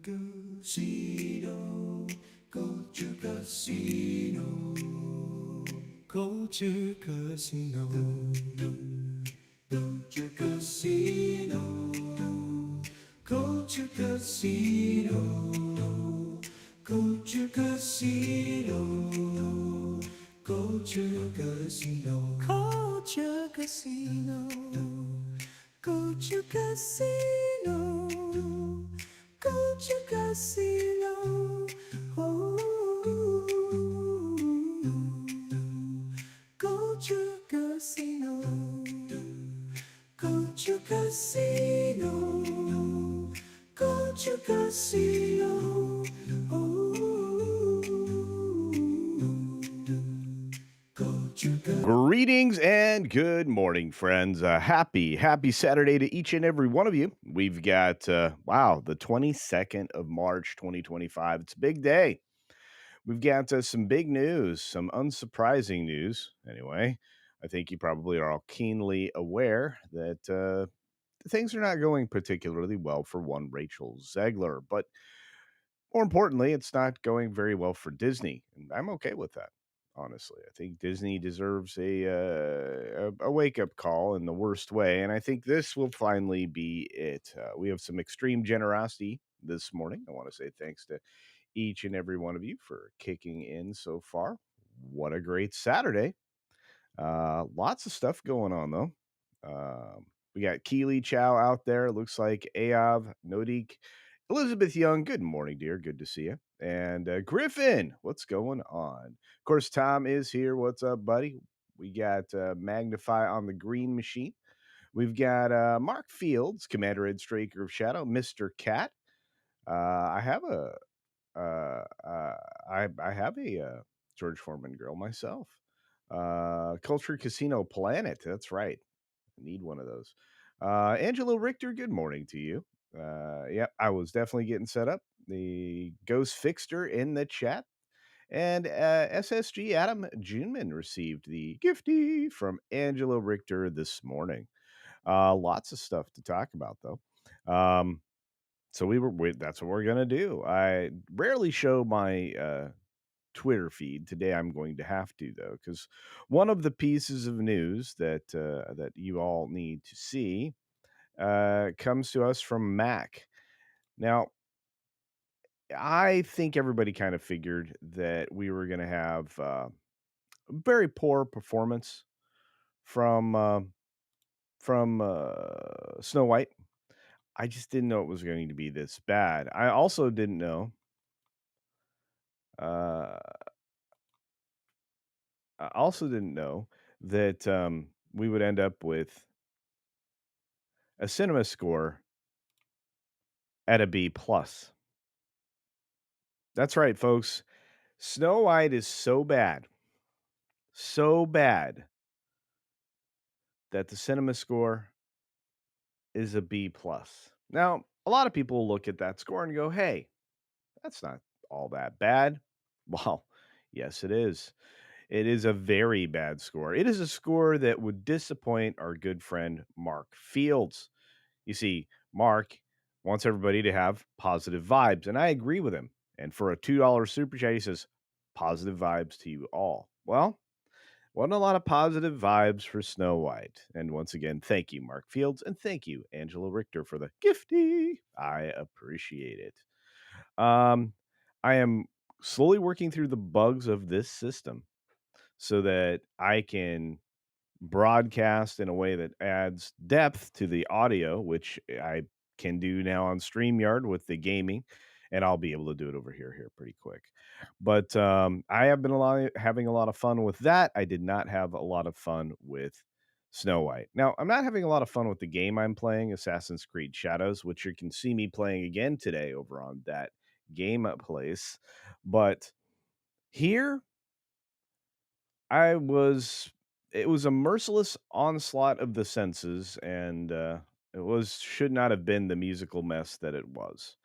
Casino, Culture Casino, Culture Casino, Culture Casino, Culture Casino, Culture Casino, Culture Casino, Culture Casino, Culture Casino, Culture Casino. Oh, Culture Casino, Culture Casino, Culture Casino. Oh, Culture Casino. Greetings and good morning, friends. Happy Saturday to each and every one of you. We've got, the 22nd of March, 2025. It's a big day. We've got some big news, some unsurprising news. Anyway, I think you probably are all keenly aware that things are not going particularly well for one Rachel Zegler. But more importantly, it's not going very well for Disney, and I'm okay with that. Honestly, I think Disney deserves a wake up call in the worst way, and I think this will finally be it. We have some extreme generosity this morning. I want to say thanks to each and every one of you for kicking in so far. What a great Saturday! Lots of stuff going on though. We got Keely Chow out there. Looks like Ayav, Nodik, Elizabeth Young. Good morning, dear. Good to see you. And Griffin, what's going on? Of course, Tom is here. What's up, buddy? We got Magnify on the green machine. We've got Mark Fields, Commander Ed Straker of Shadow, Mr. Cat. I have a I have a George Foreman grill myself. Culture Casino Planet. That's right. I need one of those. Angelo Richter, good morning to you. Yeah, I was definitely getting set up. The Ghost Fixter in the chat. And SSG Adam Juneman received the gifty from Angelo Richter this morning. Lots of stuff to talk about, though. So that's what we're gonna do. I rarely show my Twitter feed. Today I'm going to have to, though, because one of the pieces of news that you all need to see comes to us from Mac. Now, I think everybody kind of figured that we were going to have very poor performance from Snow White. I just didn't know it was going to be this bad. I also didn't know. Uh, I also didn't know that we would end up with a cinema score at a B plus. That's right, folks. Snow White is so bad that the cinema score is a B plus. Now, a lot of people look at that score and go, "Hey, that's not all that bad." Well, yes, it is. It is a very bad score. It is a score that would disappoint our good friend Mark Fields. You see, Mark wants everybody to have positive vibes, and I agree with him. And for a $2 super chat, he says, "Positive vibes to you all." Well, wasn't a lot of positive vibes for Snow White. And once again, thank you, Mark Fields, and thank you, Angela Richter, for the gifty. I appreciate it. Um, I am slowly working through the bugs of this system so that I can broadcast in a way that adds depth to the audio, which I can do now on StreamYard with the gaming, and I'll be able to do it over here pretty quick. But I have been having a lot of fun with that. I did not have a lot of fun with Snow White. Now, I'm not having a lot of fun with the game I'm playing, Assassin's Creed Shadows, which you can see me playing again today over on that game place. But here I was it was a merciless onslaught of the senses, and, it was should not have been the musical mess that it was.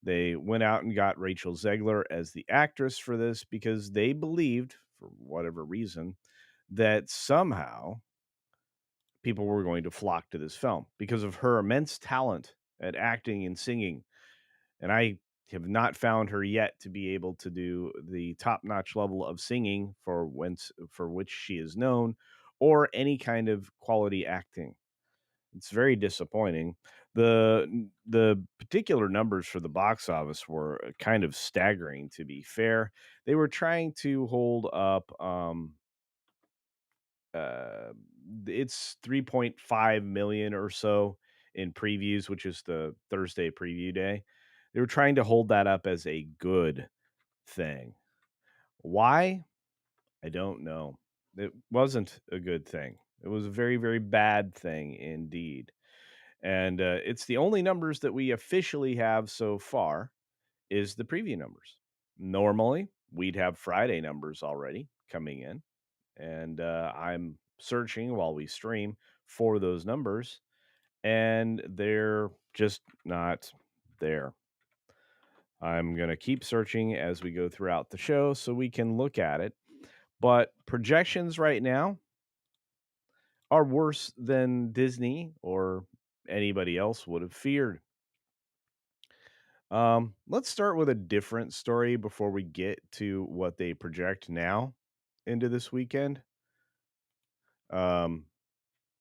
They went out and got Rachel Zegler as the actress for this because they believed, for whatever reason, that somehow people were going to flock to this film because of her immense talent at acting and singing, and I have not found her yet to be able to do the top-notch level of singing for which she is known, or any kind of quality acting. It's very disappointing. The particular numbers for the box office were kind of staggering, to be fair. They were trying to hold up, uh, it's 3.5 million or so in previews, which is the Thursday preview day. They were trying to hold that up as a good thing. Why? I don't know. It wasn't a good thing. It was a very, very bad thing indeed. And it's the only numbers that we officially have so far is the preview numbers. Normally, we'd have Friday numbers already coming in, and I'm searching while we stream for those numbers, and they're just not there. I'm going to keep searching as we go throughout the show so we can look at it. But projections right now are worse than Disney or anybody else would have feared. Let's start with a different story before we get to what they project now into this weekend. Um,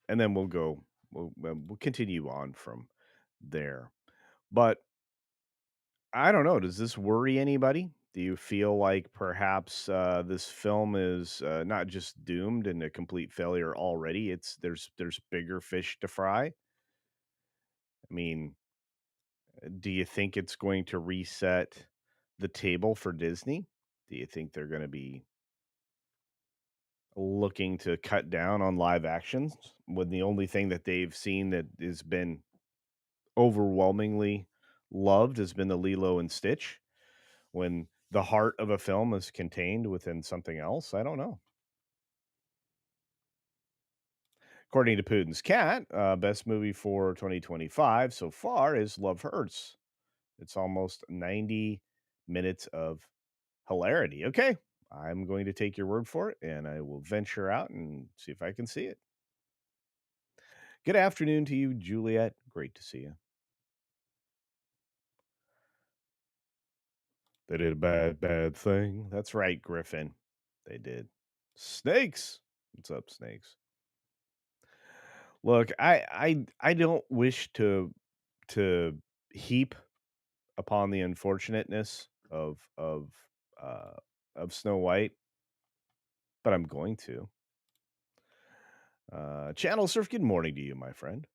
and then we'll continue on from there. But I don't know. Does this worry anybody? Do you feel like perhaps this film is not just doomed and a complete failure already? There's bigger fish to fry. I mean, do you think it's going to reset the table for Disney? Do you think they're going to be looking to cut down on live actions when the only thing that they've seen that has been overwhelmingly loved has been the Lilo and Stitch? When the heart of a film is contained within something else? I don't know. According to Putin's Cat, best movie for 2025 so far is Love Hurts. It's almost 90 minutes of hilarity. Okay, I'm going to take your word for it, and I will venture out and see if I can see it. Good afternoon to you, Juliet. Great to see you. They did a bad, bad thing. That's right, Griffin. They did. Snakes. What's up, snakes? Look, I don't wish to heap upon the unfortunateness uh of Snow White, but I'm going to. Channel Surf, good morning to you, my friend.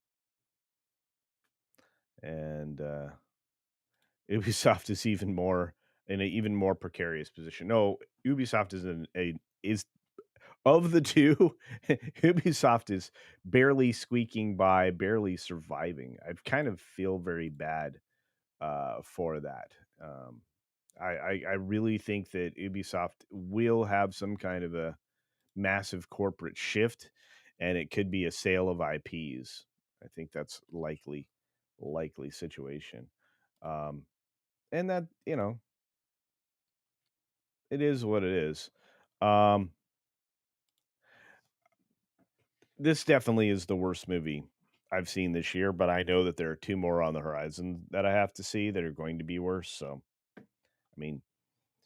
And Ubisoft is even more in an even more precarious position. No, Ubisoft is in a is of the two, Ubisoft is barely squeaking by, barely surviving. I kind of feel very bad for that. I really think that Ubisoft will have some kind of a massive corporate shift, and it could be a sale of IPs. I think that's likely situation. Um, and that, it is what it is. Um, this definitely is the worst movie I've seen this year, but I know that there are two more on the horizon that I have to see that are going to be worse. So, I mean,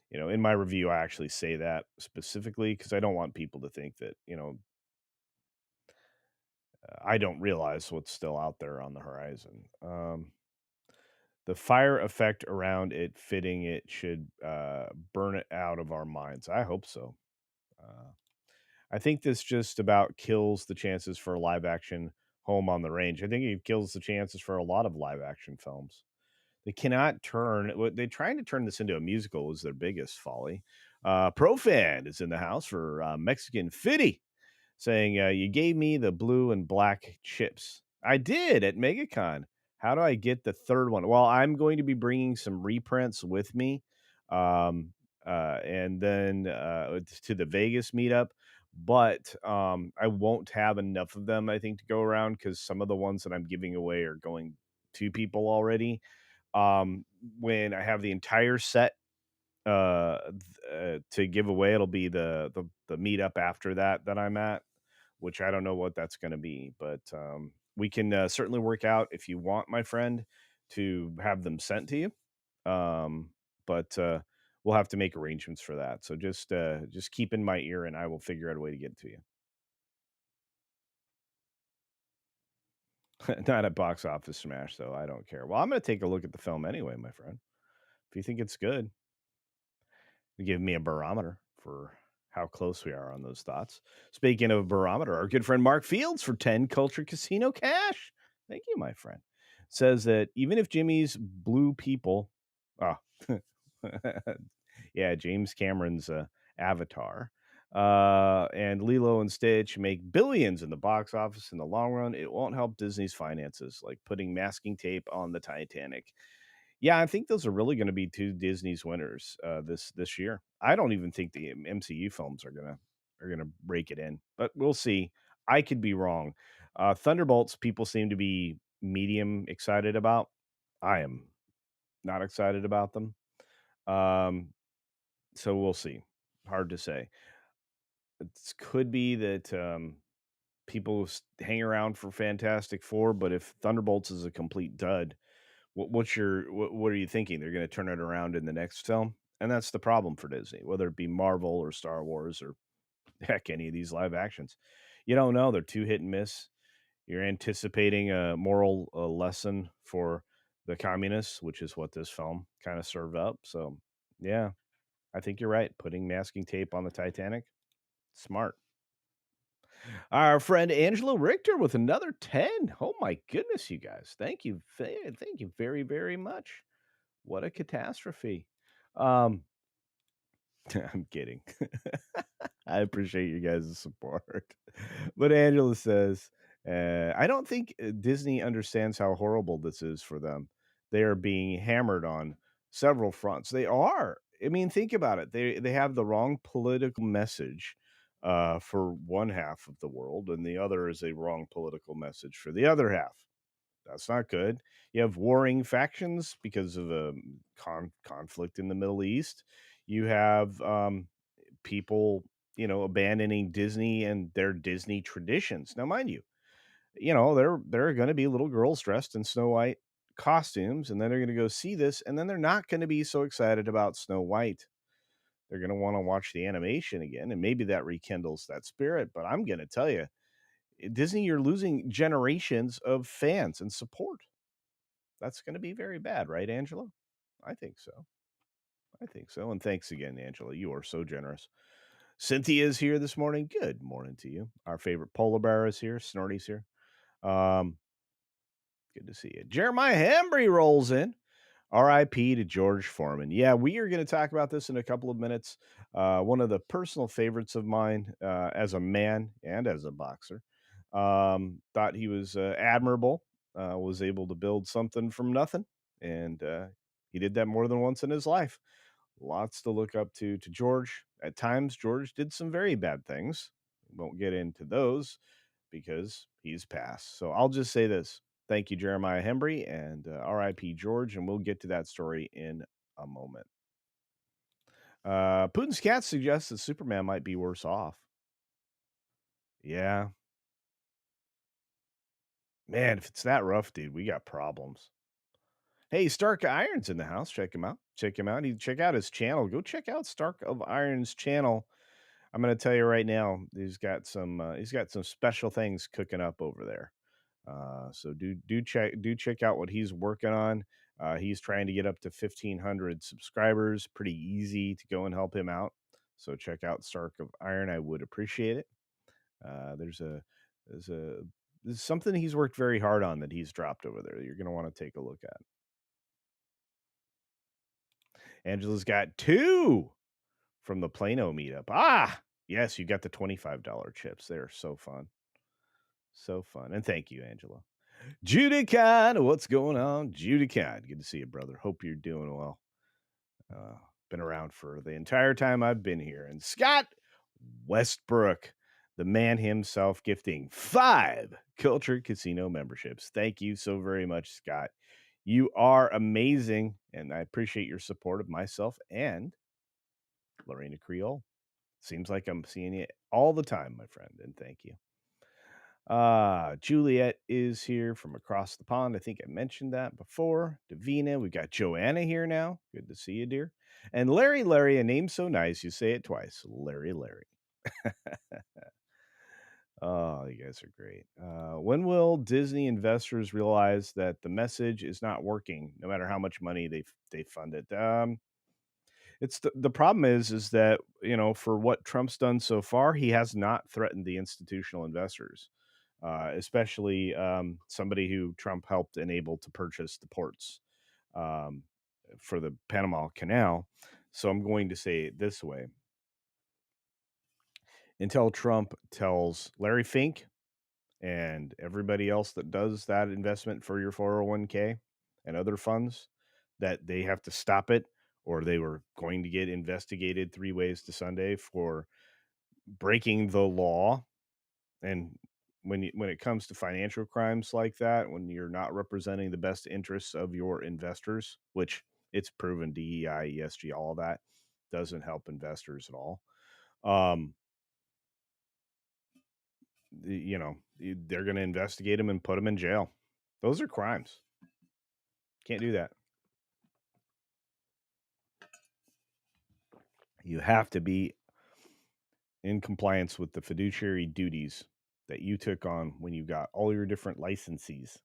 in my review, I actually say that specifically because I don't want people to think that, I don't realize what's still out there on the horizon. The fire effect around it fitting it should burn it out of our minds. I hope so. Uh, I think this just about kills the chances for a live action Home on the Range. I think it kills the chances for a lot of live action films. They cannot turn what they're trying to turn this into a musical is their biggest folly. Profan is in the house for Mexican Fitty saying, "You gave me the blue and black chips. I did at MegaCon. How do I get the third one?" Well, I'm going to be bringing some reprints with me, and then to the Vegas meetup. But I won't have enough of them, I think, to go around because some of the ones that I'm giving away are going to people already. When I have the entire set to give away, it'll be the meetup after that I'm at, which I don't know what that's going to be, but we can certainly work out if you want, my friend, to have them sent to you. Um, but we'll have to make arrangements for that. So just keep in my ear, and I will figure out a way to get to you. Not a box office smash, though. I don't care. Well, I'm going to take a look at the film anyway, my friend. If you think it's good, you give me a barometer for how close we are on those thoughts. Speaking of a barometer, our good friend Mark Fields for 10 Culture Casino cash. Thank you, my friend. Says that even if Jimmy's blue people, oh, yeah, James Cameron's Avatar, and Lilo and Stitch make billions in the box office in the long run, it won't help Disney's finances, like putting masking tape on the Titanic. Yeah, I think those are really gonna be 2 Disney's winners, this year. I don't even think the MCU films are gonna break it in, but we'll see. I could be wrong. Thunderbolts, people seem to be medium excited about. I am not excited about them. Um, so we'll see. Hard to say. It could be that, people hang around for Fantastic Four, but if Thunderbolts is a complete dud, what are you thinking? They're gonna turn it around in the next film? And that's the problem for Disney, whether it be Marvel or Star Wars or heck, any of these live actions. You don't know, they're too hit and miss. You're anticipating a moral, lesson for the communists, which is what this film kinda served up, so, yeah, I think you're right, putting masking tape on the Titanic, smart. Our friend Angela Richter with another 10. Oh my goodness, you guys. Thank you very, very much. What a catastrophe. Um, I'm kidding. I appreciate you guys' support. But Angela says, I don't think Disney understands how horrible this is for them. They are being hammered on several fronts. They are. I mean, think about it. They have the wrong political message for one half of the world, and the other is a wrong political message for the other half. That's not good. You have warring factions because of a conflict in the Middle East. You have people, abandoning Disney and their Disney traditions. Now, mind you, there are going to be little girls dressed in Snow White costumes, and then they're going to go see this, and then they're not going to be so excited about Snow White. They're going to want to watch the animation again, and maybe that rekindles that spirit. But I'm going to tell you, Disney, you're losing generations of fans and support. That's gonna be very bad, right, Angela? I think so. I think so, and thanks again, Angela. You are so generous. Cynthia is here this morning. Good morning to you. Our favorite polar bear is here. Snorty's here. Um, Good to see you. Jeremiah Hembry rolls in. RIP to George Foreman. Yeah, we are going to talk about this in a couple of minutes. One of the personal favorites of mine as a man and as a boxer. Thought he was admirable, was able to build something from nothing, and he did that more than once in his life. Lots to look up to George. At times, George did some very bad things. Won't get into those because he's passed. So I'll just say this. Thank you, Jeremiah Hembry, and RIP George, and we'll get to that story in a moment. Putin's cat suggests that Superman might be worse off. Yeah. Man, if it's that rough, dude, we got problems. Hey, Stark Iron's in the house. Check him out. Check him out. Check out his channel. Go check out Stark of Iron's channel. I'm going to tell you right now, he's got some special things cooking up over there. So do check out what he's working on. He's trying to get up to 1,500 subscribers. Pretty easy to go and help him out. So check out Stark of Iron. I would appreciate it. Uh, there's a there's a there's something he's worked very hard on that he's dropped over there. You're gonna want to take a look at. Angela's got two from the Plano meetup. Ah, yes, you got the $25 chips. They're so fun. So fun. And thank you, Angela. Judicon, what's going on? Judicon, good to see you, brother. Hope you're doing well. Uh, Been around for the entire time I've been here. And Scott Westbrook, the man himself, gifting 5 Culture Casino memberships. Thank you so very much, Scott. You are amazing, and I appreciate your support of myself and Lorena Creole. Seems like I'm seeing you all the time, my friend, and thank you. Juliet is here from across the pond. I think I mentioned that before. Davina, we got Joanna here now. Good to see you, dear. And Larry, a name so nice you say it twice. Larry. Oh, you guys are great. When will Disney investors realize that the message is not working, no matter how much money they fund it? It's the problem is that, for what Trump's done so far, he has not threatened the institutional investors, especially somebody who Trump helped enable to purchase the ports um, for the Panama Canal. So I'm going to say it this way: until Trump tells Larry Fink and everybody else that does that investment for your 401k and other funds that they have to stop it, or they were going to get investigated 3 ways to Sunday for breaking the law. And when it comes to financial crimes like that, when you're not representing the best interests of your investors, which it's proven DEI, ESG, all of that doesn't help investors at all. Um, they're going to investigate him and put him in jail. Those are crimes. Can't do that. You have to be in compliance with the fiduciary duties that you took on when you got all your different licensees.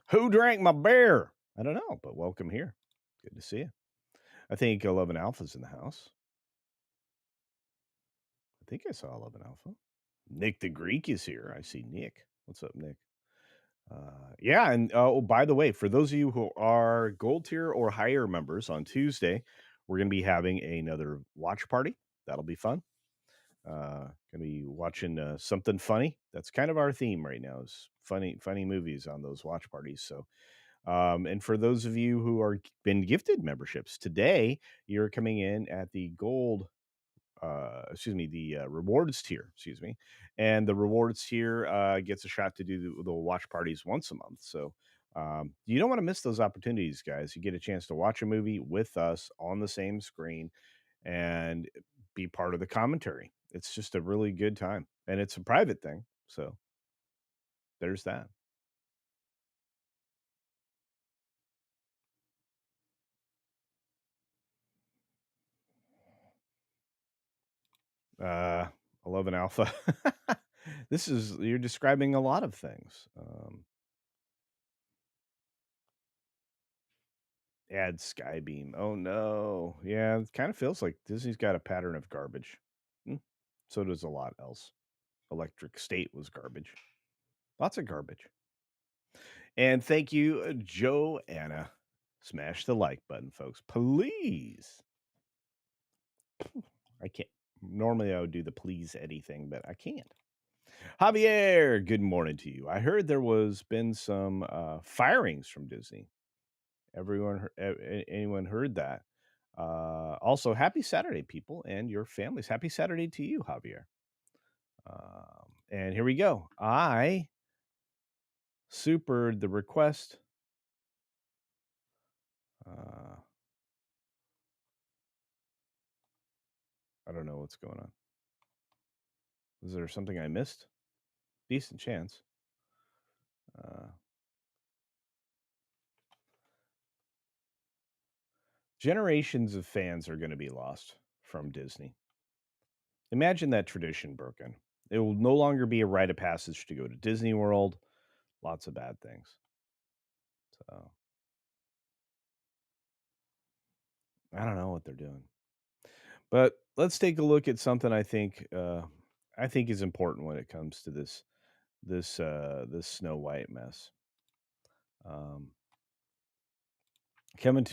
Who drank my beer? I don't know, but welcome here. Good to see you. I think 11 Alpha's in the house. I think I saw 11 Alpha. Nick the Greek is here. I see Nick. What's up, Nick? Yeah, and by the way, for those of you who are gold tier or higher members, on Tuesday, we're going to be having another watch party. That'll be fun. Gonna be watching something funny. That's kind of our theme right now, is funny movies on those watch parties. So, and for those of you who are been gifted memberships today, you're coming in at the gold the rewards tier, and the rewards tier gets a shot to do the watch parties once a month. So you don't want to miss those opportunities, guys. You get a chance to watch a movie with us on the same screen and be part of the commentary. It's just a really good time, and it's a private thing. So there's that. uh 11 Alpha. This is, you're describing a lot of things. Add Skybeam. Oh no. Yeah, it kind of feels like Disney's got a pattern of garbage. Hmm. So does a lot else. Electric State was garbage. Lots of garbage. And thank you, Joanna. Smash the like button, folks. Please. I can't. Normally I would do the please anything, but I can't. Javier, good morning to you. I heard there was been some firings from Disney. Anyone heard that? Also, happy Saturday, people, and your families. Happy Saturday to you, Javier. And here we go. I supered the request. I don't know what's going on. Is there something I missed? Decent chance. Generations of fans are going to be lost from Disney. Imagine that tradition broken. It will no longer be a rite of passage to go to Disney World. Lots of bad things. So I don't know what they're doing. But let's take a look at something I think is important when it comes to this Snow White mess. Um,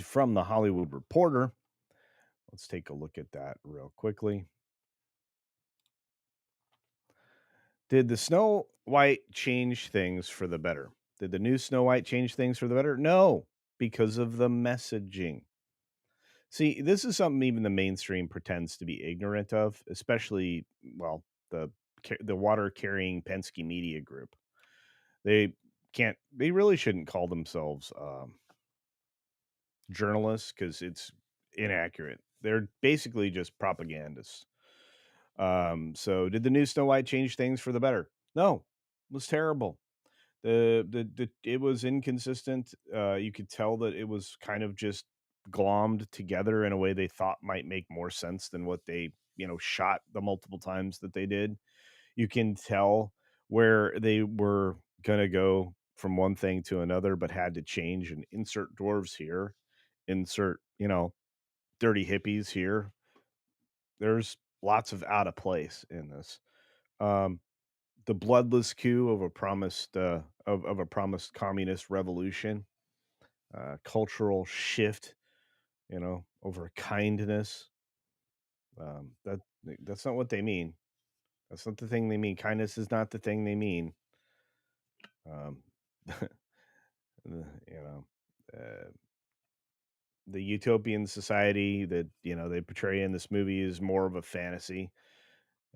from the Hollywood Reporter. Let's take a look at that real quickly. Did the Snow White change things for the better? Did the new Snow White change things for the better? No, because of the messaging. See, this is something even the mainstream pretends to be ignorant of, especially, well, the water carrying Penske Media Group. They they really shouldn't call themselves journalists, because it's inaccurate. They're basically just propagandists. So did the new Snow White change things for the better? No, it was terrible. The it was inconsistent. You could tell that it was kind of just glommed together in a way they thought might make more sense than what they, shot the multiple times that they did. You can tell where they were gonna go from one thing to another, but had to change and insert dwarves here, insert, dirty hippies here. There's lots of out of place in this. Um, the bloodless coup of a promised of a promised communist revolution, cultural shift, over kindness. That's not what they mean. That's not the thing they mean. Kindness is not the thing they mean. Um, you know, uh, the utopian society that they portray in this movie is more of a fantasy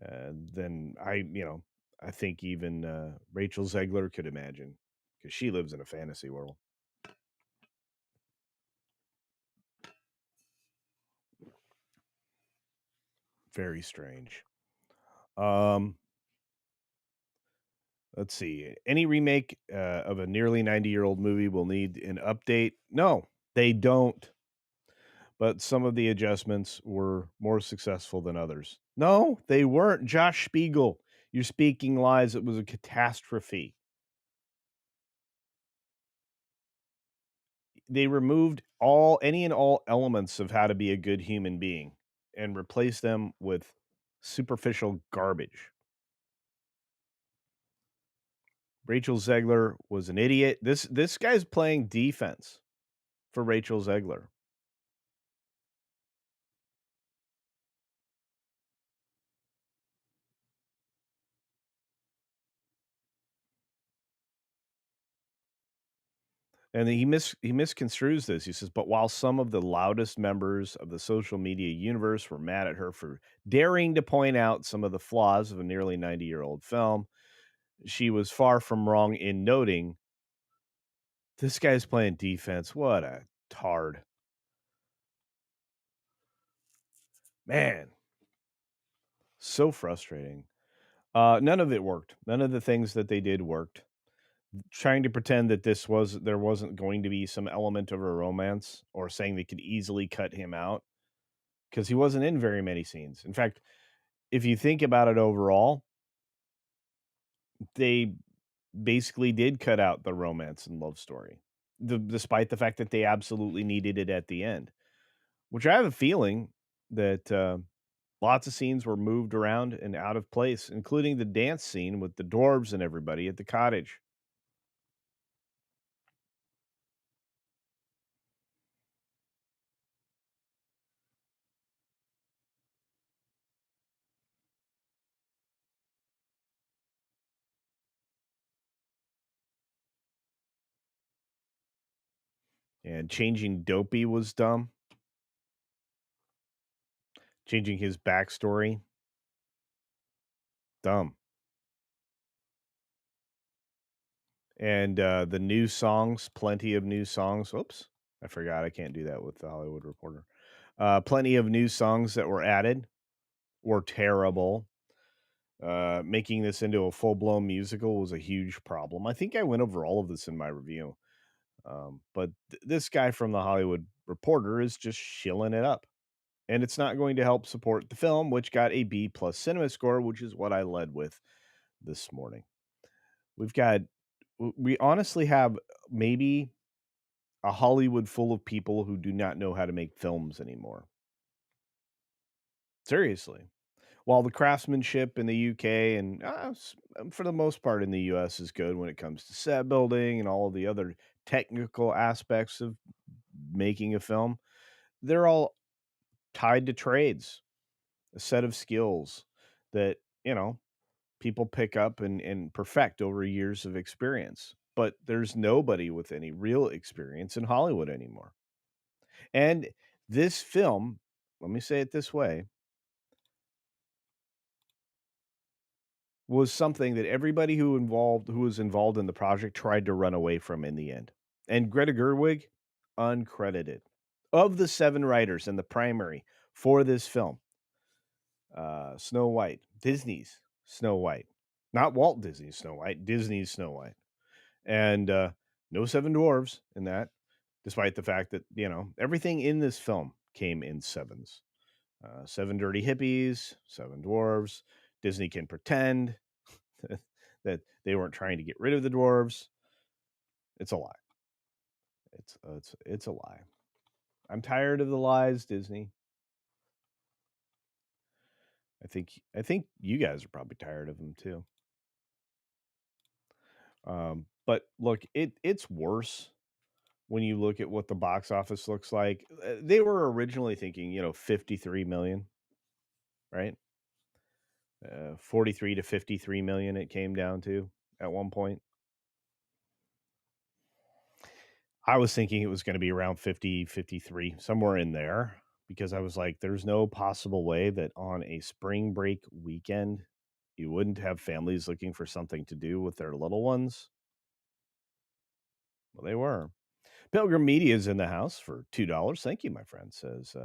than I think even Rachel Zegler could imagine because she lives in a fantasy world. Very strange. Um, let's see. Any remake of a nearly 90-year-old movie will need an update. No, they don't. But some of the adjustments were more successful than others. No, they weren't. Josh Spiegel, you're speaking lies. It was a catastrophe. They removed any and all elements of how to be a good human being and replaced them with superficial garbage. Rachel Zegler was an idiot. This guy's playing defense for Rachel Zegler. And he misconstrues this. He says, "But while some of the loudest members of the social media universe were mad at her for daring to point out some of the flaws of a nearly 90-year-old film, she was far from wrong in noting this guy's playing defense. What a tard. Man, so frustrating. None of it worked. None of the things that they did worked. Trying to pretend that there wasn't going to be some element of a romance or saying they could easily cut him out because he wasn't in very many scenes. In fact, if you think about it overall, they basically did cut out the romance and love story, despite the fact that they absolutely needed it at the end, which I have a feeling that lots of scenes were moved around and out of place, including the dance scene with the dwarves and everybody at the cottage. And changing Dopey was dumb. Changing his backstory, dumb. And the new songs, plenty of new songs. Oops, I forgot I can't do that with the Hollywood Reporter. Plenty of new songs that were added were terrible. Making this into a full blown musical was a huge problem. I think I went over all of this in my review. But this guy from the Hollywood Reporter is just shilling it up. And it's not going to help support the film, which got a B plus cinema score, which is what I led with this morning. We've got, we honestly have maybe a Hollywood full of people who do not know how to make films anymore. Seriously. While the craftsmanship in the UK and for the most part in the US is good when it comes to set building and all of the other technical aspects of making a film, they're all tied to trades, a set of skills that, people pick up and perfect over years of experience. But there's nobody with any real experience in Hollywood anymore. And this film, let me say it this way, was something that everybody who was involved in the project tried to run away from in the end. And Greta Gerwig, uncredited. Of the 7 writers in the primary for this film, Snow White, Disney's Snow White, Not Walt Disney's Snow White, Disney's Snow White. And no seven dwarves in that, despite the fact that, everything in this film came in sevens. Seven dirty hippies, seven dwarves. Disney can pretend that they weren't trying to get rid of the dwarves. It's a lie. It's a lie. I'm tired of the lies, Disney. I think you guys are probably tired of them too. But look, it's worse when you look at what the box office looks like. They were originally thinking, 53 million, right? 43 to 53 million it came down to at one point. I was thinking it was going to be around 50, 53, somewhere in there, because I was like, there's no possible way that on a spring break weekend you wouldn't have families looking for something to do with their little ones. Well, they were. Pilgrim Media is in the house for $2. Thank you, my friend. Says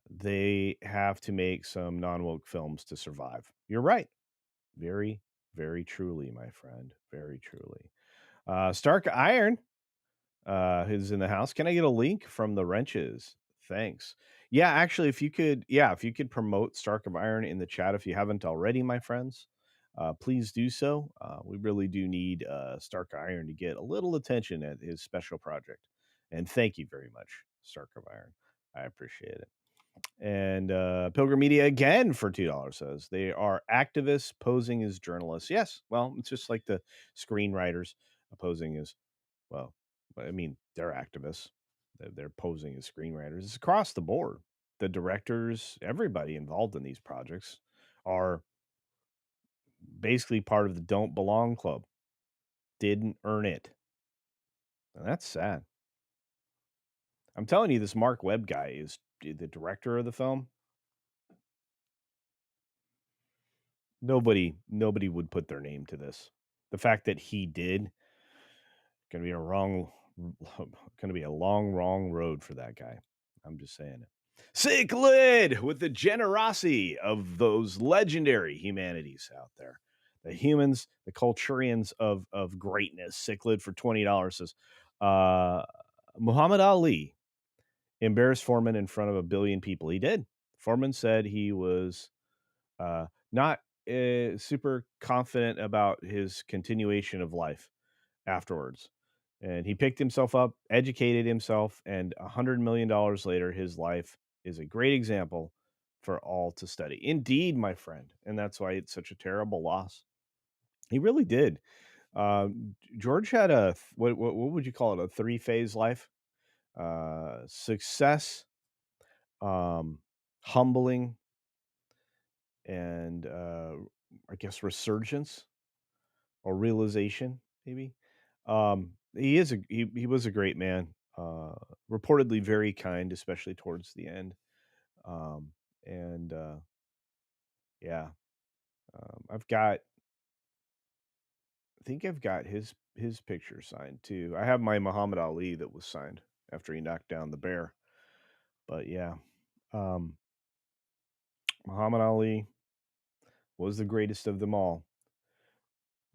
they have to make some non-woke films to survive. You're right. Very, very truly, my friend. Very truly. Stark Iron who's in the house. Can I get a link from the wrenches? Thanks. Yeah, actually, if you could promote Stark of Iron in the chat if you haven't already, my friends, please do so. We really do need Stark Iron to get a little attention at his special project. And thank you very much, Stark of Iron. I appreciate it. And Pilgrim Media again for $2 says they are activists posing as journalists. Yes, well, it's just like the screenwriters posing as, well, I mean, they're activists. They're posing as screenwriters. It's across the board. The directors, everybody involved in these projects are basically part of the Don't Belong Club. Didn't earn it. And that's sad. I'm telling you, this Mark Webb guy is the director of the film. Nobody would put their name to this. The fact that he did, gonna be a wrong gonna be a long, wrong road for that guy. I'm just saying it. Cichlid with the generosity of those legendary humanities out there. The humans, the culturians of greatness. Cichlid for $20 says, Muhammad Ali embarrassed Foreman in front of a billion people. He did. Foreman said he was not super confident about his continuation of life afterwards. And he picked himself up, educated himself, and $100 million later, his life is a great example for all to study. Indeed, my friend. And that's why it's such a terrible loss. He really did. George had what would you call it? A three-phase life. Success, humbling, and I guess resurgence or realization, maybe. He was a great man. Reportedly very kind, especially towards the end. Um, and yeah, I think I've got his picture signed too. I have my Muhammad Ali that was signed after he knocked down the bear. But yeah, um, Muhammad Ali was the greatest of them all.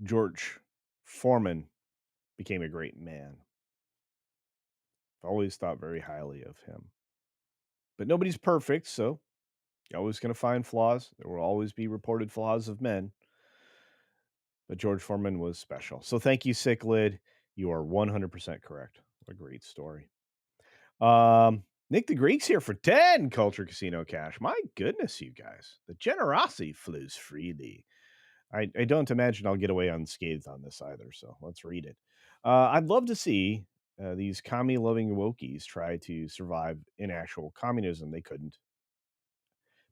George Foreman became a great man. I've always thought very highly of him. But nobody's perfect, so you're always going to find flaws. There will always be reported flaws of men. But George Foreman was special. So thank you, Sick Lid. You are 100% correct. What a great story. Nick the Greek's here for 10 Culture Casino cash. My goodness, you guys. The generosity flows freely. I don't imagine I'll get away unscathed on this either, so let's read it. I'd love to see these commie-loving wokies try to survive in actual communism. They couldn't.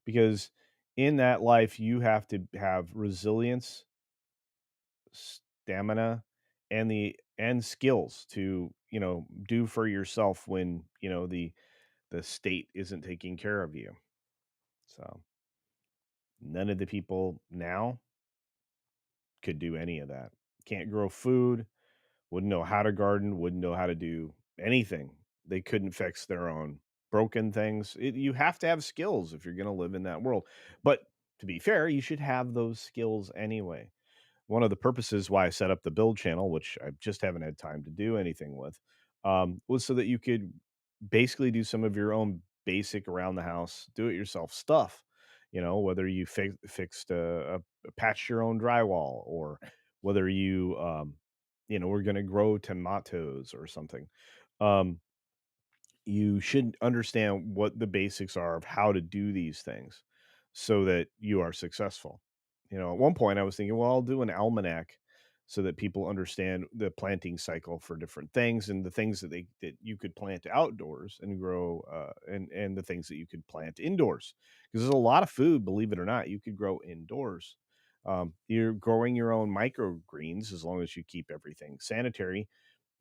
Because in that life, you have to have resilience, stamina, and skills to, do for yourself when, the state isn't taking care of you. So none of the people now could do any of that. Can't grow food, wouldn't know how to garden, wouldn't know how to do anything. They couldn't fix their own broken things. You have to have skills if you're going to live in that world. But to be fair, you should have those skills anyway. one of the purposes why I set up the build channel, which I just haven't had time to do anything with, was so that you could basically do some of your own basic around the house, do it yourself stuff. Whether you fixed patched your own drywall, or whether we're going to grow tomatoes or something. Um, you should understand what the basics are of how to do these things so that you are successful. At one point I was thinking, well, I'll do an almanac so that people understand the planting cycle for different things, and the things that you could plant outdoors and grow, and the things that you could plant indoors, because there's a lot of food, believe it or not, you could grow indoors. You're growing your own microgreens as long as you keep everything sanitary,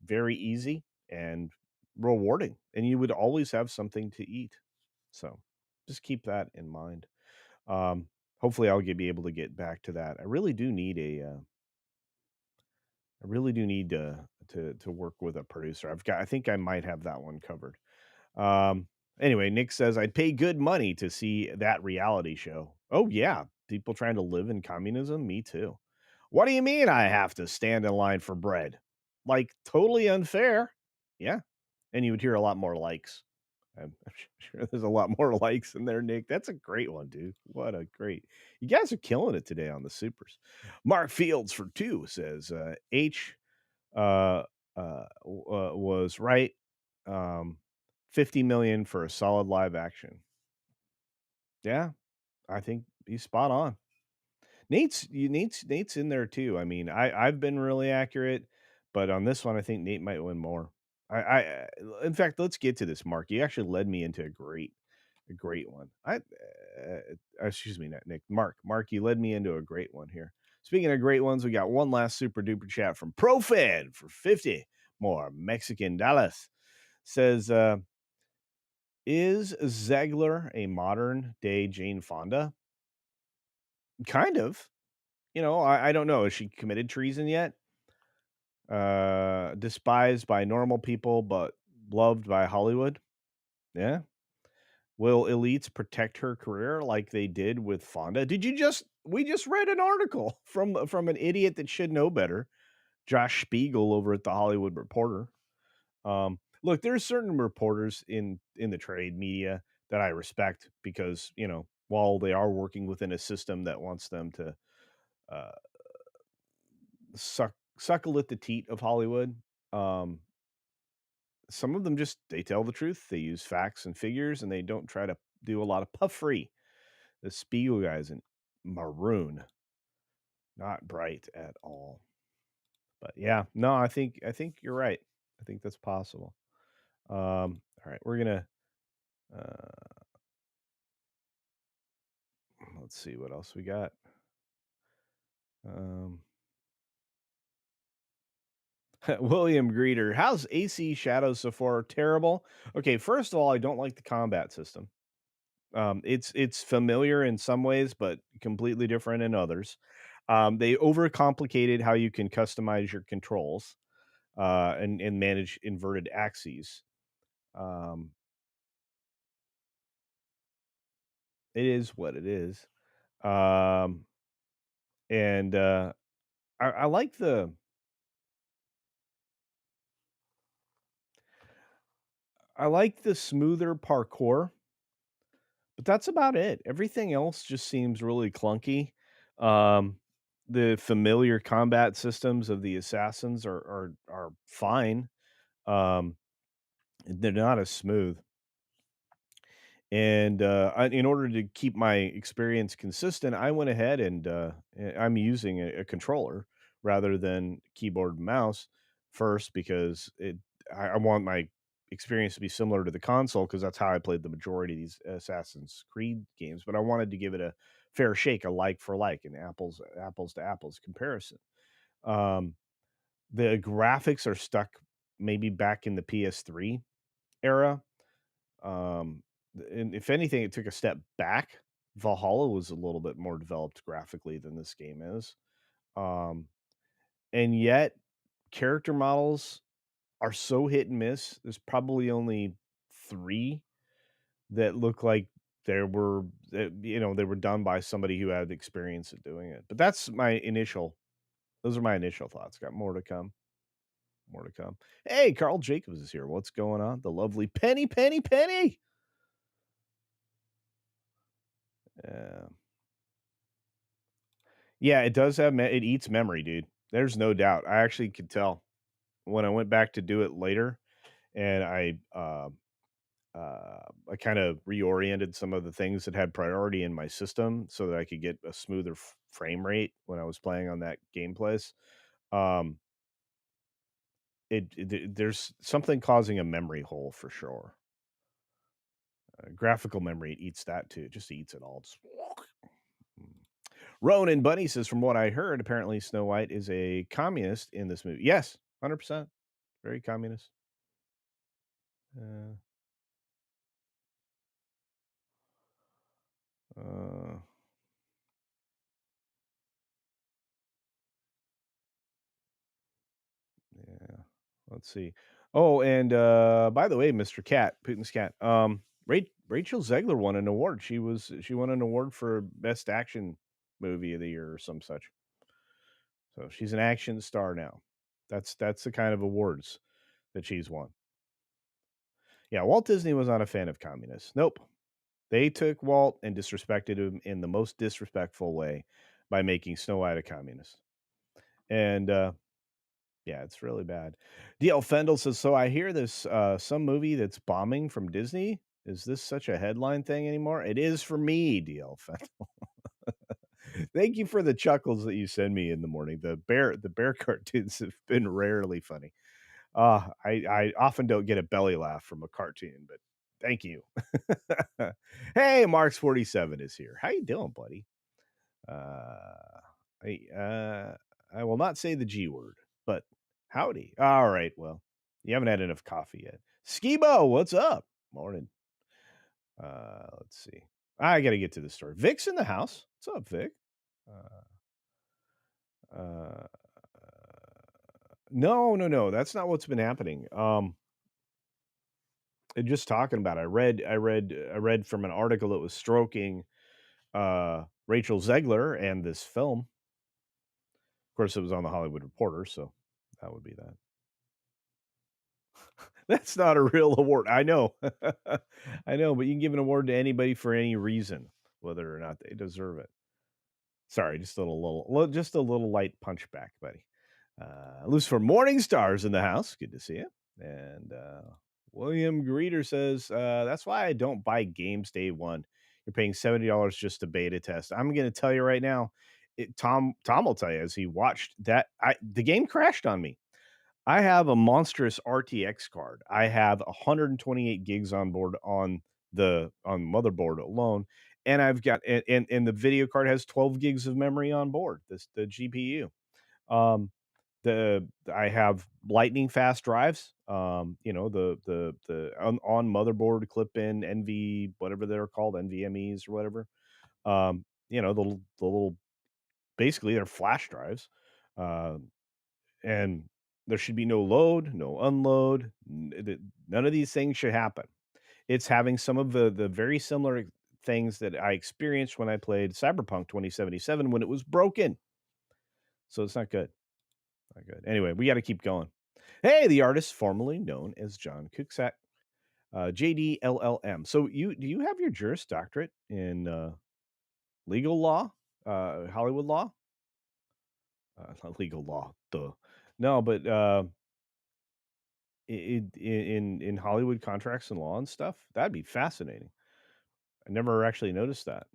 very easy and rewarding, and you would always have something to eat. So, just keep that in mind. Um, Hopefully, be able to get back to that. I really do need to work with a producer. I think I might have that one covered. Um, anyway, Nick says I'd pay good money to see that reality show. Oh yeah, people trying to live in communism. Me too. What do you mean I have to stand in line for bread? Like totally unfair. Yeah, and you would hear a lot more likes. I'm sure there's a lot more likes in there, Nick. That's a great one, dude. What a great. You guys are killing it today on the supers. Mark Fields for 2 says H uh, was right. 50 million for a solid live action. Yeah, I think he's spot on. Nate's in there too. I mean, I've been really accurate, but on this one, I think Nate might win more. In fact, let's get to this, Mark. You actually led me into a great one. Excuse me, not Nick, Mark, you led me into a great one here. Speaking of great ones, we got one last super duper chat from ProFed for 50 more Mexican dollars. Says, is Zegler a modern day Jane Fonda? Kind of. I don't know. Has she committed treason yet? Despised by normal people, but loved by Hollywood. Yeah. Will elites protect her career like they did with Fonda? We just read an article from an idiot that should know better, Josh Spiegel over at the Hollywood Reporter. Look, there's certain reporters in the trade media that I respect because, while they are working within a system that wants them to uh, suckle at the teat of Hollywood, um, some of them just they tell the truth. They use facts and figures, and they don't try to do a lot of puffery. The Spiegel guy's in maroon, not bright at all. But yeah, no, I think you're right. I think that's possible. All right, we're gonna uh, let's see what else we got. Um, William Greeter, how's AC Shadows so far? Terrible. Okay, first of all, I don't like the combat system. It's familiar in some ways, but completely different in others. They overcomplicated how you can customize your controls, and manage inverted axes. Um, it is what it is. Um, and I like the smoother parkour, but that's about it. Everything else just seems really clunky. Um, the familiar combat systems of the assassins are fine. Um, they're not as smooth. And in order to keep my experience consistent, I went ahead and I'm using a controller rather than keyboard and mouse first, because I want my experience to be similar to the console, because that's how I played the majority of these Assassin's Creed games. But I wanted to give it a fair shake, a like for like, an apples to apples comparison. Um, the graphics are stuck maybe back in the PS3 era, and if anything, it took a step back. Valhalla was a little bit more developed graphically than this game is. Um, and yet character models are so hit and miss. There's probably only 3 that look like they were done by somebody who had experience at doing it. But that's my initial Those are my initial thoughts. Got more to come. More to come. Hey, Carl Jacobs is here. What's going on? The lovely Penny, Penny, Penny. Uh, yeah, it does have it eats memory, dude. There's no doubt. I actually could tell when I went back to do it later, and I kind of reoriented some of the things that had priority in my system so that I could get a smoother frame rate when I was playing on that gameplays. Um, there's something causing a memory hole for sure. Graphical memory eats that too. It just eats it all. Just Ronan Bunny says, from what I heard, apparently Snow White is a communist in this movie. Yes, 100%. Very communist. Uh, uh, yeah. Let's see. Oh, and by the way, Mr. Cat, Putin's cat, Rachel Zegler won an award. She won an award for best action movie of the year or some such. So she's an action star now. That's the kind of awards that she's won. Yeah, Walt Disney was not a fan of communists. Nope. They took Walt and disrespected him in the most disrespectful way by making Snow White a communist. And yeah, it's really bad. DL Fendel says, so I hear this some movie that's bombing from Disney. Is this such a headline thing anymore? It is for me, DL Fendel. Thank you for the chuckles that you send me in the morning. The bear cartoons have been rarely funny. I often don't get a belly laugh from a cartoon, but thank you. Hey, Marks 47 is here. How you doing, buddy? Uh, I will not say the G word, but howdy. All right, well, you haven't had enough coffee yet. Skibo, what's up? Morning. Let's see. I got to get to the story. Vic's in the house. What's up, Vic? Uh, uh, no. That's not what's been happening. Just talking about it, I read from an article that was stroking Rachel Zegler and this film. Of course, it was on the Hollywood Reporter, so that would be that. That's not a real award. I know. I know, but you can give an award to anybody for any reason, whether or not they deserve it. Sorry, just just a little light punchback, buddy. Loose for Morning Stars in the house. Good to see you. And William Greeter says, that's why I don't buy games day one. You're paying $70 just to beta test. I'm going to tell you right now, Tom will tell you as he watched that. The game crashed on me. I have a monstrous RTX card. I have 128 gigs on board on motherboard alone, and I've got and the video card has 12 gigs of memory on board. The GPU. Um, I have lightning fast drives. The on motherboard clip in NV whatever they're called, NVMe's or whatever. The little basically they're flash drives. And there should be no load, no unload. None of these things should happen. It's having some of the very similar things that I experienced when I played Cyberpunk 2077 when it was broken. So it's not good. Not good. Anyway, we got to keep going. Hey, the artist formerly known as John Cusack, JDLLM. So do you have your Juris Doctorate in legal law, Hollywood law? Not legal law, duh. No, but in Hollywood contracts and law and stuff? That'd be fascinating. I never actually noticed that.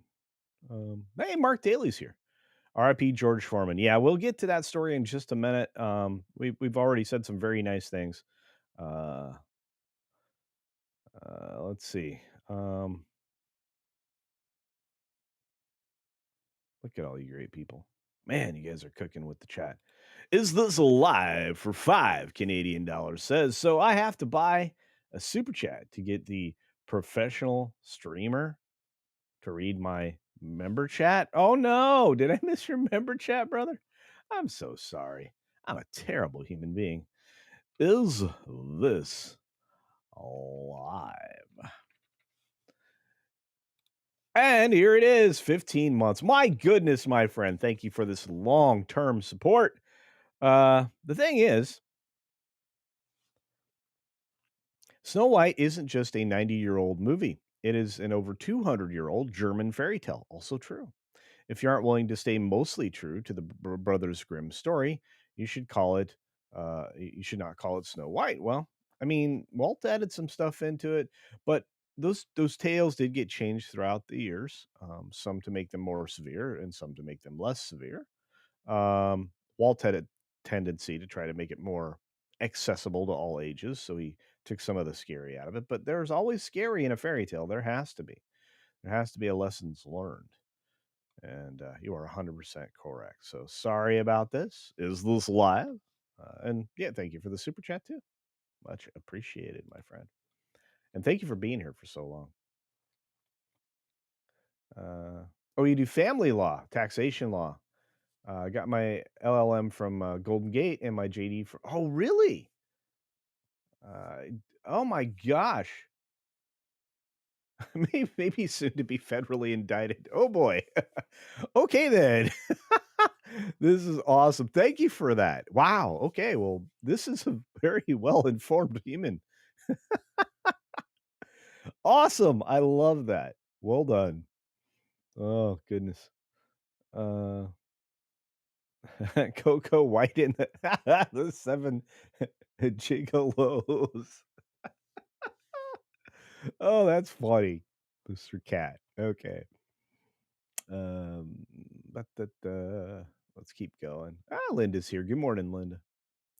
Hey, Mark Daly's here. RIP George Foreman. Yeah, we'll get to that story in just a minute. We've already said some very nice things. Uh, let's see. Look at all you great people. Man, you guys are cooking with the chat. Is this live for $5 Canadian? Says so. I have to buy a super chat to get the professional streamer to read my member chat. Oh no, did I miss your member chat, brother? I'm so sorry. I'm a terrible human being. Is this live? And here it is, 15 months. My goodness, my friend. Thank you for this long-term support. The thing is, Snow White isn't just a 90-year-old movie. It is an over 200-year-old German fairy tale. Also true. If you aren't willing to stay mostly true to the Brothers Grimm story, you should call it. You should not call it Snow White. Well, I mean, Walt added some stuff into it, but those tales did get changed throughout the years. Some to make them more severe, and some to make them less severe. Walt had a tendency to try to make it more accessible to all ages, so he took some of the scary out of it. But there's always scary in a fairy tale. There has to be. There has to be a lessons learned. And you are 100% correct. So sorry about this. Is this live? And yeah, thank you for the super chat too. Much appreciated, my friend. And thank you for being here for so long. Oh, you do family law, taxation law. I got my LLM from Golden Gate and my JD from. Oh, really? Uh, oh my gosh. Maybe soon to be federally indicted. Oh boy. Okay then. This is awesome. Thank you for that. Wow. Okay. Well, this is a very well informed human. Awesome. I love that. Well done. Oh goodness. Uh Coco White in the, the seven gigolos. Oh, that's funny. Mr. Cat. Okay. Um, let's keep going. Linda's here. Good morning, Linda.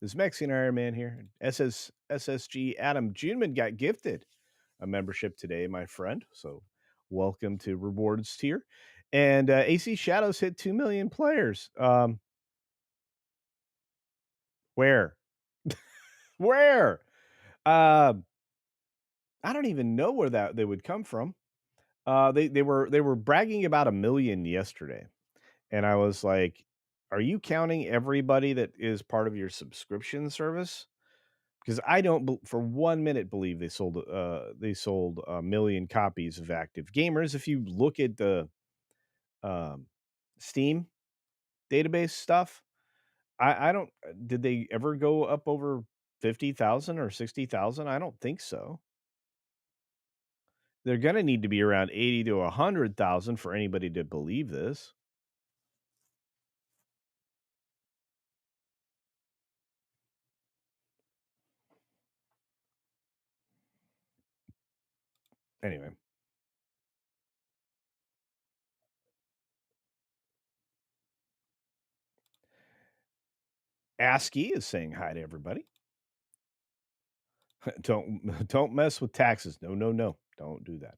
This Mexican Iron Man here. SSG Adam Juneman got gifted a membership today, my friend. So welcome to rewards tier. And AC Shadows hit 2 million players. Where? Where? Um, I don't even know where that they would come from. They were bragging about a million yesterday. And I was like, "Are you counting everybody that is part of your subscription service?" Because I don't for 1 minute believe they sold a million copies of Active Gamers. If you look at the, um, Steam database stuff, I don't did they ever go up over 50,000 or 60,000? I don't think so. They're gonna need to be around 80 to 100,000 for anybody to believe this. Anyway, ASCII is saying hi to everybody. Don't mess with taxes. No, no, no. Don't do that.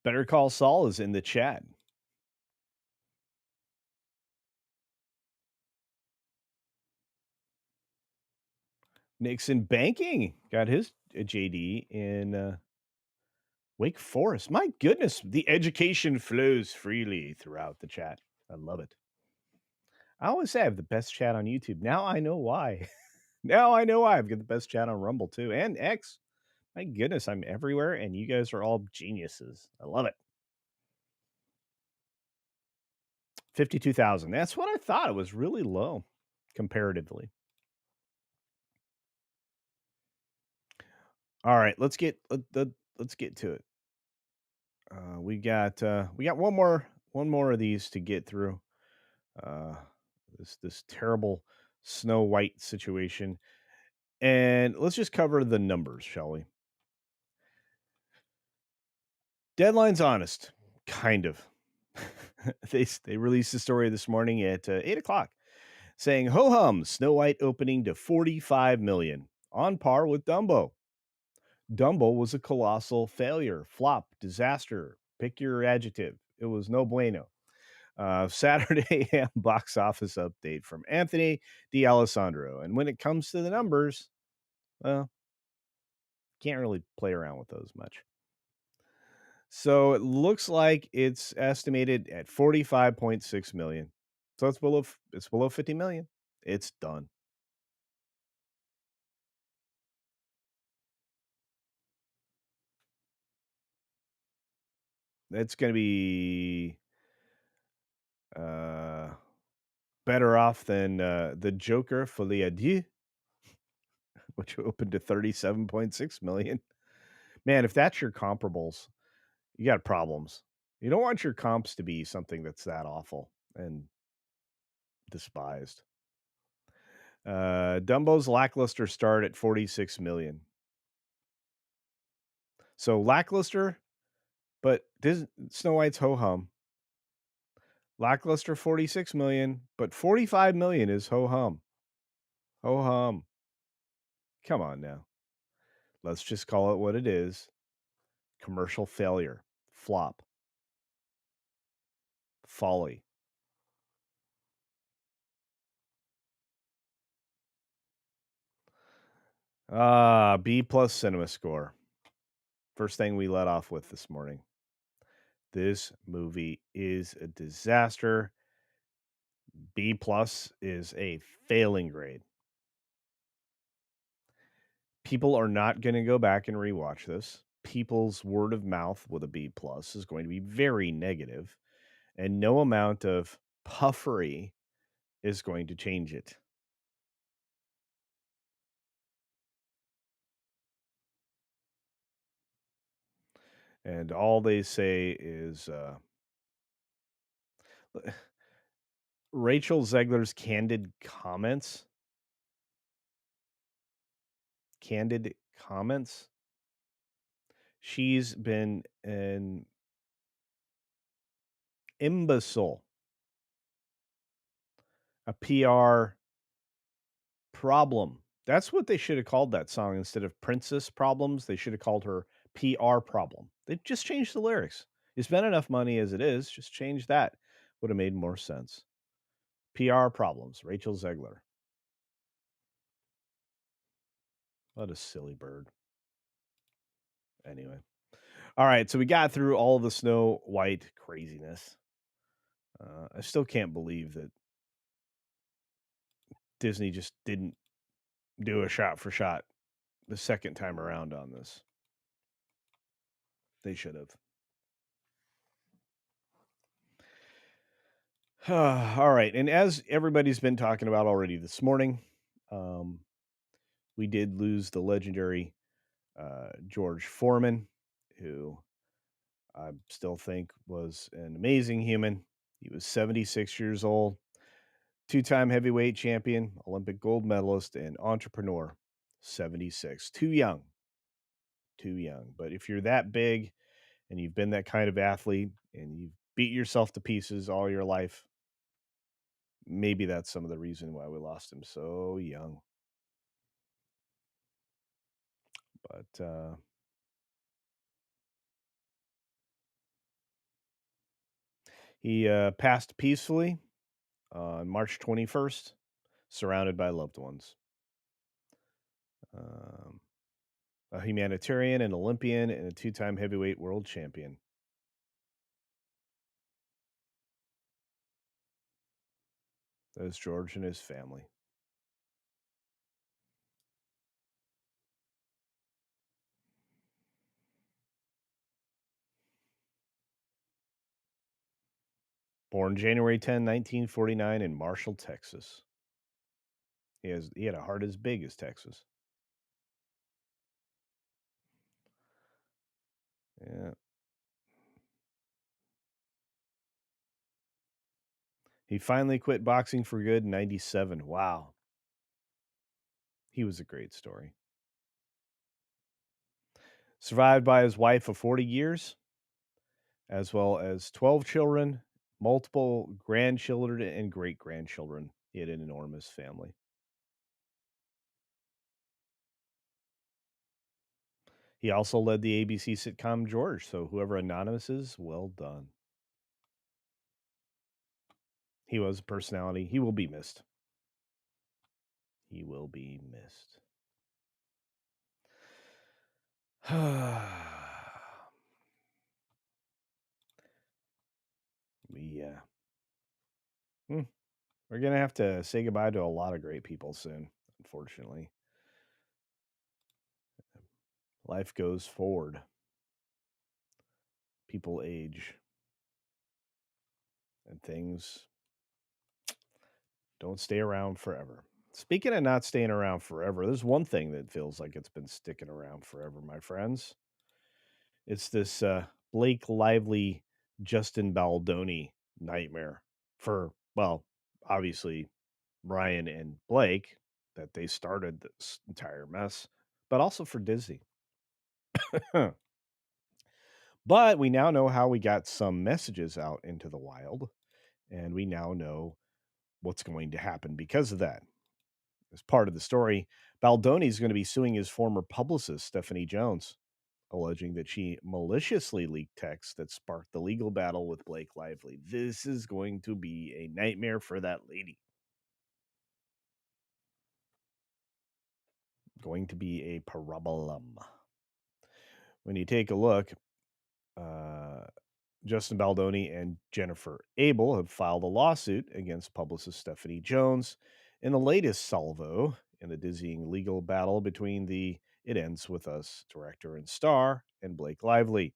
Better Call Saul is in the chat. Nixon Banking got his JD in Wake Forest. My goodness, the education flows freely throughout the chat. I love it. I always say I have the best chat on YouTube. Now I know why. Now I know why. I've got the best chat on Rumble too and X. My goodness, I'm everywhere and you guys are all geniuses. I love it. 52,000. That's what I thought. It was really low comparatively. All right, let's get to it. We got one more of these to get through. Uh, this terrible Snow White situation, and let's just cover the numbers, shall we? Deadline's honest, kind of. They released the story this morning at 8 o'clock, saying ho hum Snow White opening to 45 million, on par with Dumbo. Dumbo was a colossal failure, flop, disaster. Pick your adjective. It was no bueno. Saturday box office update from Anthony D'Alessandro. And when it comes to the numbers, well, can't really play around with those much. So it looks like it's estimated at 45.6 million. So it's below 50 million. It's done. It's going to be better off than the Joker Folie à Deux, which opened to 37.6 million. Man, if that's your comparables, you got problems. You don't want your comps to be something that's that awful and despised. Dumbo's lackluster start at 46 million. So lackluster, but Snow White's ho hum. Lackluster 46 million, but 45 million is ho hum. Ho hum. Come on now. Let's just call it what it is. Commercial failure. Flop. Folly. B plus cinema score. First thing we let off with this morning. This movie is a disaster. B plus is a failing grade. People are not going to go back and rewatch this. People's word of mouth with a B plus is going to be very negative, and no amount of puffery is going to change it. And all they say is Rachel Zegler's candid comments. Candid comments. She's been an imbecile, a PR problem. That's what they should have called that song instead of Princess Problems. They should have called her PR Problem. They just changed the lyrics. You spend enough money as it is, just change that. Would have made more sense. PR Problems, Rachel Zegler. What a silly bird. Anyway. All right, so we got through all the Snow White craziness. I still can't believe that Disney just didn't do a shot for shot the second time around on this. They should have. All right, and as everybody's been talking about already this morning, we did lose the legendary George Foreman, who I still think was an amazing human. He was 76 years old, two-time heavyweight champion, Olympic gold medalist, and entrepreneur. 76. Too young. Too young. But if you're that big and you've been that kind of athlete and you've beat yourself to pieces all your life, maybe that's some of the reason why we lost him so young. But he passed peacefully on March 21st, surrounded by loved ones. Um, a humanitarian, an Olympian, and a two-time heavyweight world champion. That was George and his family. Born January 10, 1949 in Marshall, Texas. He had a heart as big as Texas. Yeah. He finally quit boxing for good in 97. Wow. He was a great story. Survived by his wife of 40 years, as well as 12 children, multiple grandchildren, and great grandchildren. He had an enormous family. He also led the ABC sitcom George, so whoever Anonymous is, well done. He was a personality. He will be missed. He will be missed. we we're gonna have to say goodbye to a lot of great people soon, unfortunately. Life goes forward. People age. And things Don't stay around forever. Speaking of not staying around forever, there's one thing that feels like it's been sticking around forever, my friends. It's this Blake Lively, Justin Baldoni nightmare for, well, obviously Ryan and Blake, that they started this entire mess, but also for Disney. But we now know how we got some messages out into the wild, and we now know what's going to happen because of that. As part of the story, Baldoni is going to be suing his former publicist, Stephanie Jones, alleging that she maliciously leaked texts that sparked the legal battle with Blake Lively. This is going to be a nightmare for that lady. Going to be a problem. When you take a look, uh, Justin Baldoni and Jennifer Abel have filed a lawsuit against publicist Stephanie Jones in the latest salvo in the dizzying legal battle between the It Ends With Us director and star and Blake Lively.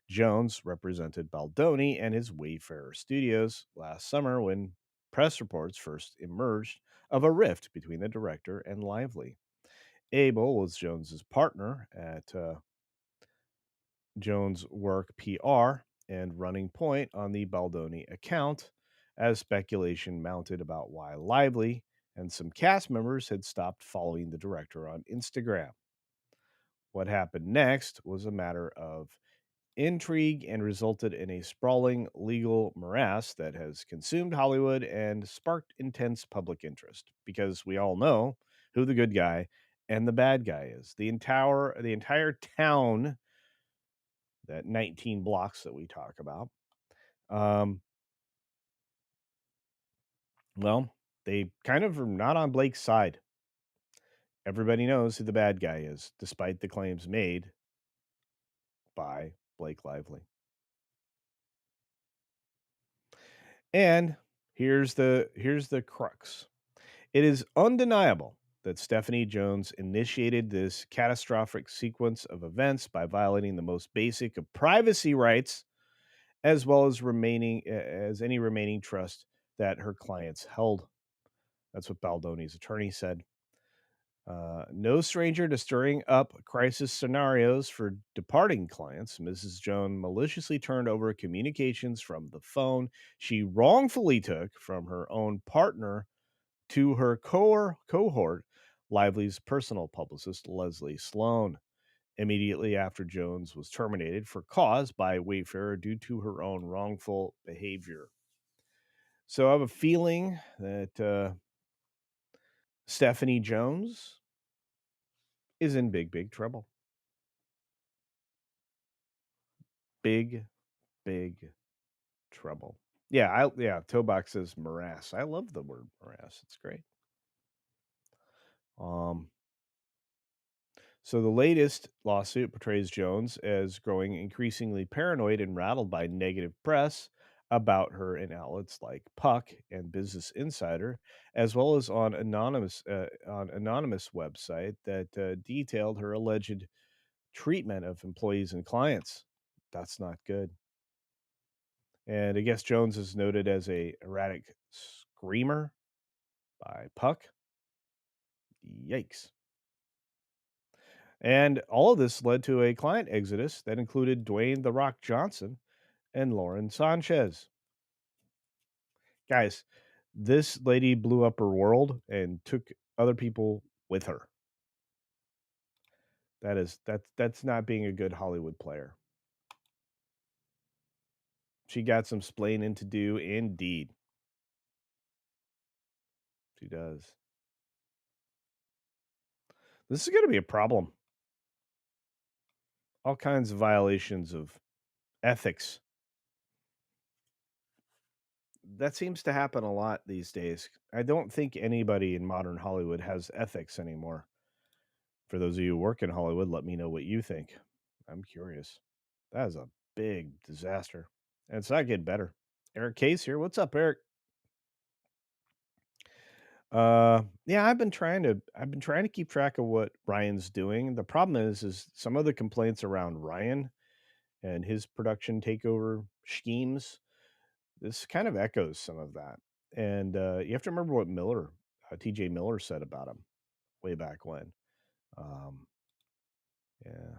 Jones represented Baldoni and his Wayfarer Studios last summer when press reports first emerged of a rift between the director and Lively. Abel was Jones's partner at Jones' work PR and running point on the Baldoni account, as speculation mounted about why Lively and some cast members had stopped following the director on Instagram. What happened next was a matter of intrigue and resulted in a sprawling legal morass that has consumed Hollywood and sparked intense public interest because we all know who the good guy and the bad guy is. The entire town, that 19 blocks that we talk about, um, well, they kind of are not on Blake's side. Everybody knows who the bad guy is, despite the claims made by Blake Lively. And here's the crux. It is undeniable that Stephanie Jones initiated this catastrophic sequence of events by violating the most basic of privacy rights, as well as any remaining trust that her clients held. That's what Baldoni's attorney said. No stranger to stirring up crisis scenarios for departing clients, Mrs. Jones maliciously turned over communications from the phone she wrongfully took from her own partner to her cohort, Lively's personal publicist, Leslie Sloan, immediately after Jones was terminated for cause by Wayfarer due to her own wrongful behavior. So I have a feeling that Stephanie Jones is in big, big trouble. Big, big trouble. Yeah, Tobox says morass. I love the word morass. It's great. Um, So the latest lawsuit portrays Jones as growing increasingly paranoid and rattled by negative press about her in outlets like Puck and Business Insider, as well as on anonymous website that detailed her alleged treatment of employees and clients. That's not good. And I guess Jones is noted as a erratic screamer by Puck. Yikes. And all of this led to a client exodus that included Dwayne The Rock Johnson and Lauren Sanchez. Guys, this lady blew up her world and took other people with her. That's not being a good Hollywood player. She got some splaining to do indeed. She does. This is going to be a problem. All kinds of violations of ethics. That seems to happen a lot these days. I don't think anybody in modern Hollywood has ethics anymore. For those of you who work in Hollywood, let me know what you think. I'm curious. That is a big disaster. And it's not getting better. Eric Case here. What's up, Eric? Yeah, I've been trying to keep track of what Ryan's doing. The problem is some of the complaints around Ryan and his production takeover schemes. This kind of echoes some of that. And you have to remember what TJ Miller said about him way back when. Um, yeah.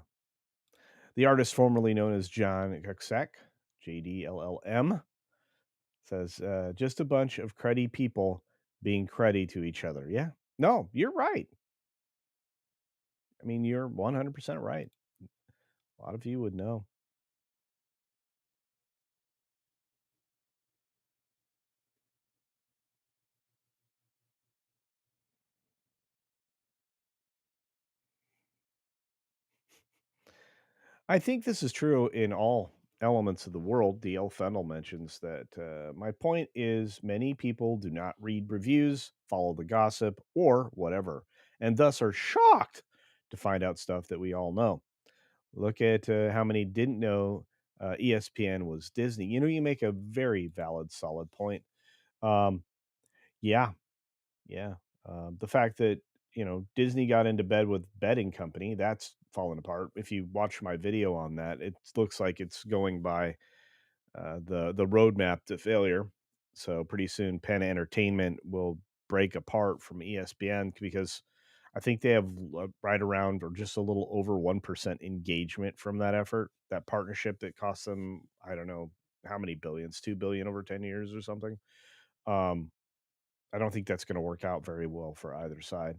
The artist formerly known as John Cusack, JDLLM, says, just a bunch of cruddy people being cruddy to each other. Yeah. No, you're right. I mean, you're 100% right. A lot of you would know. I think this is true in all elements of the world. D.L. Fennell mentions that my point is many people do not read reviews, follow the gossip, or whatever, and thus are shocked to find out stuff that we all know. Look at how many didn't know ESPN was Disney. You make a very valid, solid point. Um, yeah, yeah. The fact that Disney got into bed with betting company, that's fallen apart. If you watch my video on that, it looks like it's going by the roadmap to failure. So pretty soon, Penn Entertainment will break apart from ESPN because I think they have right around or just a little over 1% engagement from that effort, that partnership that cost them, I don't know how many billions, 2 billion over 10 years or something. Um, I don't think that's going to work out very well for either side.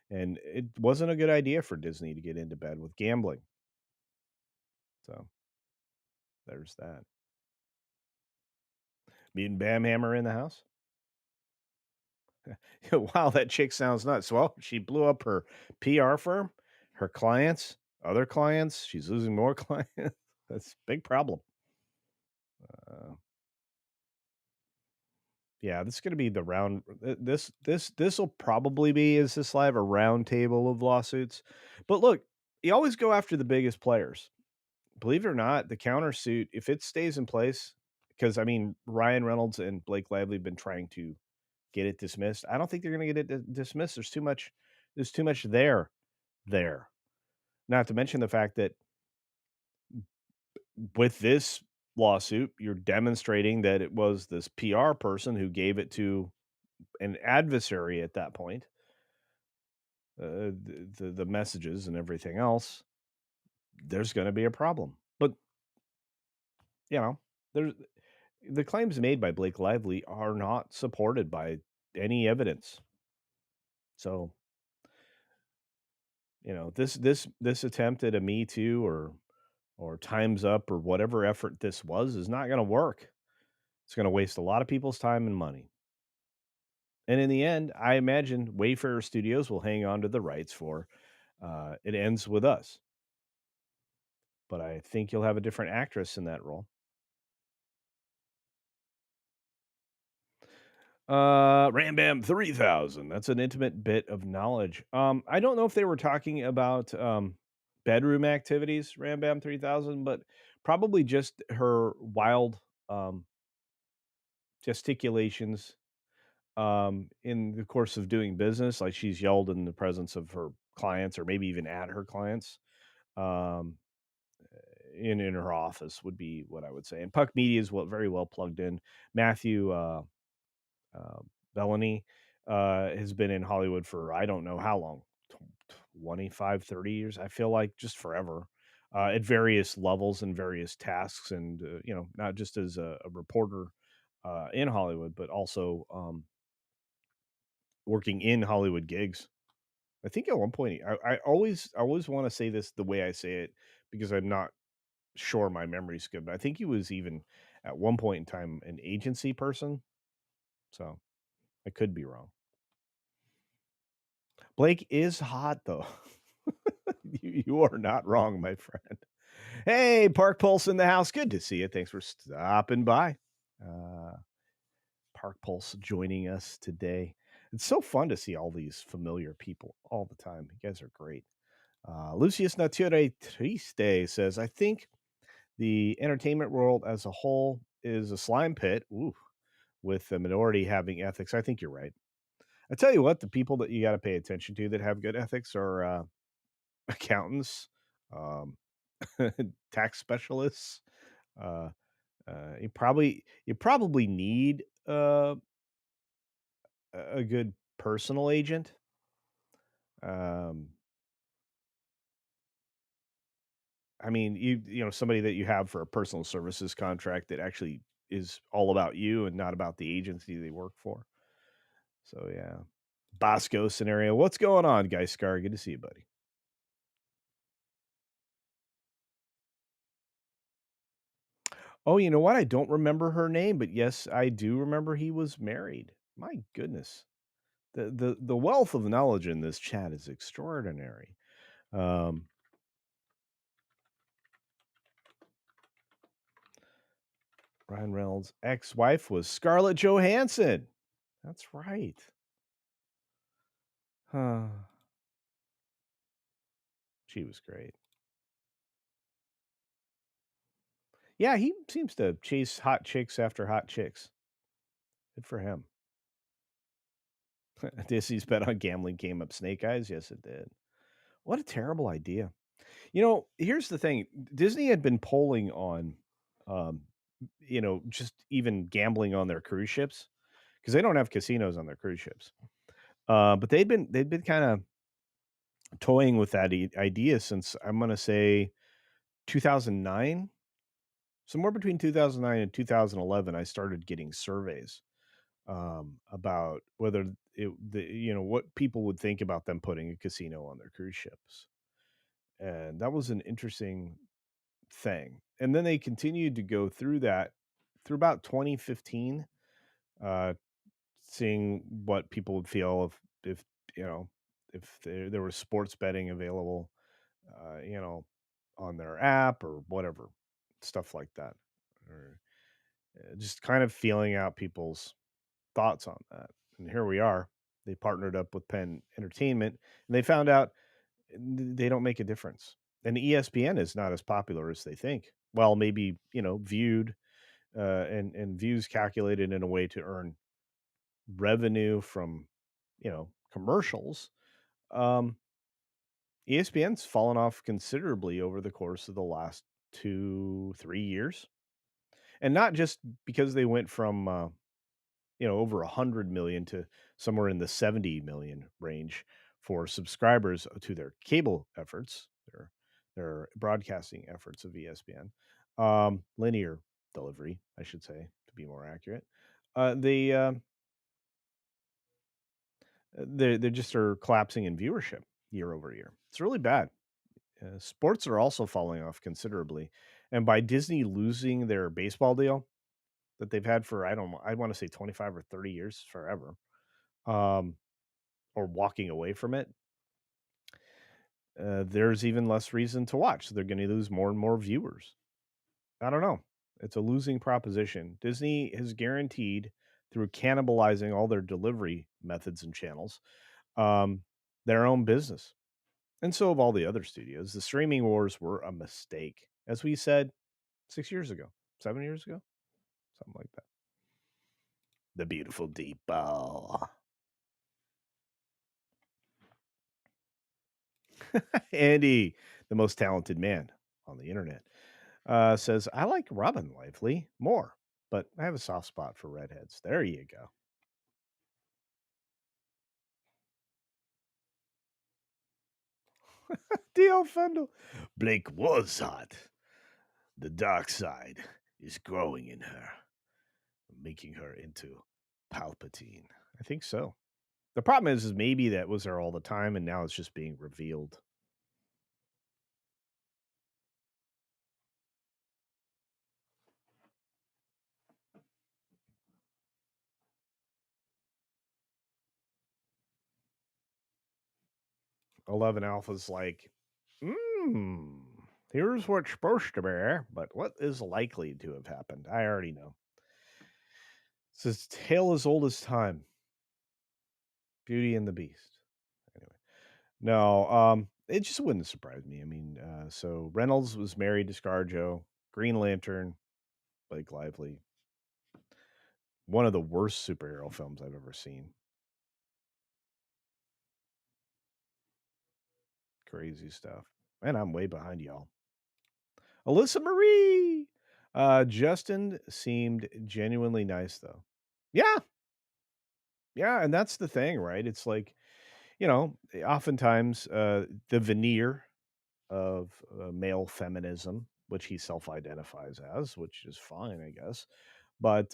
And it wasn't a good idea for Disney to get into bed with gambling. So there's that. Mutant Bam Hammer in the house. Wow, that chick sounds nuts. Well, she blew up her PR firm, her clients, other clients. She's losing more clients. That's a big problem. Uh, yeah, this is going to be the round. This will probably be is this live a round table of lawsuits. But look, you always go after the biggest players. Believe it or not, the countersuit, if it stays in place, because I mean Ryan Reynolds and Blake Lively have been trying to get it dismissed. I don't think they're going to get it dismissed. There's too much. There's too much there. Not to mention the fact that with this lawsuit, you're demonstrating that it was this PR person who gave it to an adversary at that point. The messages and everything else. There's going to be a problem. But you know, there's the claims made by Blake Lively are not supported by any evidence. So this attempt at a Me Too or Time's Up or whatever effort this was is not going to work. It's going to waste a lot of people's time and money. And in the end, I imagine Wayfarer Studios will hang on to the rights for It Ends With Us. But I think you'll have a different actress in that role. Ram Bam 3000. That's an intimate bit of knowledge. I don't know if they were talking about bedroom activities, Ram Bam 3000, but probably just her wild um gesticulations in the course of doing business, like she's yelled in the presence of her clients or maybe even at her clients. Um in her office would be what I would say. And Puck Media is very well plugged in. Matthew uh, Bellany, has been in Hollywood for I don't know how long, 25, 30 years. I feel like just forever, at various levels and various tasks, and not just as a reporter in Hollywood, but also working in Hollywood gigs. I think at one point, I always want to say this the way I say it because I'm not sure my memory's good, but I think he was even at one point in time an agency person. So I could be wrong. Blake is hot though. You are not wrong, my friend. Hey, Park Pulse in the house. Good to see you. Thanks for stopping by. Uh, Park Pulse joining us today. It's so fun to see all these familiar people all the time. You guys are great. Lucius Nature Triste says, I think the entertainment world as a whole is a slime pit. Ooh, with the minority having ethics. I think you're right. I tell you what, the people that you got to pay attention to that have good ethics are accountants, um, tax specialists. Uh, you probably need a good personal agent. Um, I mean, somebody that you have for a personal services contract that actually is all about you and not about the agency they work for. So yeah. Bosco scenario. What's going on, Guy Scar? Good to see you, buddy. Oh, you know what? I don't remember her name, but yes, I do remember he was married. My goodness. The wealth of knowledge in this chat is extraordinary. Um, Ryan Reynolds' ex-wife was Scarlett Johansson. That's right. Huh. She was great. Yeah, he seems to chase hot chicks after hot chicks. Good for him. Disney's bet on gambling came up snake eyes. Yes, it did. What a terrible idea. Here's the thing. Disney had been polling on, um, just even gambling on their cruise ships because they don't have casinos on their cruise ships. But they'd been kind of toying with that idea since I'm going to say 2009, somewhere between 2009 and 2011. I started getting surveys about whether what people would think about them putting a casino on their cruise ships, and that was an interesting thing. And then they continued to go through that through about 2015, uh, seeing what people would feel if you know if there was sports betting available, uh, you know, on their app or whatever, stuff like that, or just kind of feeling out people's thoughts on that. And here we are. They partnered up with Penn Entertainment, and they found out they don't make a difference. And ESPN is not as popular as they think. Well, maybe viewed and views calculated in a way to earn revenue from commercials. Um, ESPN's fallen off considerably over the course of the last 2-3 years, and not just because they went from over 100 million to somewhere in the 70 million range for subscribers to their cable efforts, their broadcasting efforts of ESPN, linear delivery, I should say, to be more accurate. They just are collapsing in viewership year over year. It's really bad. Sports are also falling off considerably, and by Disney losing their baseball deal that they've had for, I don't know, I want to say 25 or 30 years, forever, um, or walking away from it, there's even less reason to watch. So they're going to lose more and more viewers. I don't know. It's a losing proposition. Disney has guaranteed through cannibalizing all their delivery methods and channels, um, their own business. And so have all the other studios. The streaming wars were a mistake, as we said 6 years ago, 7 years ago, something like that. The beautiful deep bow. Andy, the most talented man on the internet, says, I like Robin Lively more, but I have a soft spot for redheads. There you go. D.L. Fendel. Blake was hot. The dark side is growing in her, making her into Palpatine. I think so. The problem is maybe that was there all the time, and now it's just being revealed. Eleven Alpha's like, hmm, here's what's supposed to be, but what is likely to have happened? I already know. It's a tale as old as time. Beauty and the Beast. Anyway, no, it just wouldn't surprise me. I mean, so Reynolds was married to ScarJo, Green Lantern, Blake Lively. One of the worst superhero films I've ever seen. Crazy stuff. And I'm way behind y'all. Alyssa Marie. Justin seemed genuinely nice, though. Yeah, Yeah, and that's the thing, right? It's like, oftentimes, the veneer of, male feminism, which he self-identifies as, which is fine, I guess. But,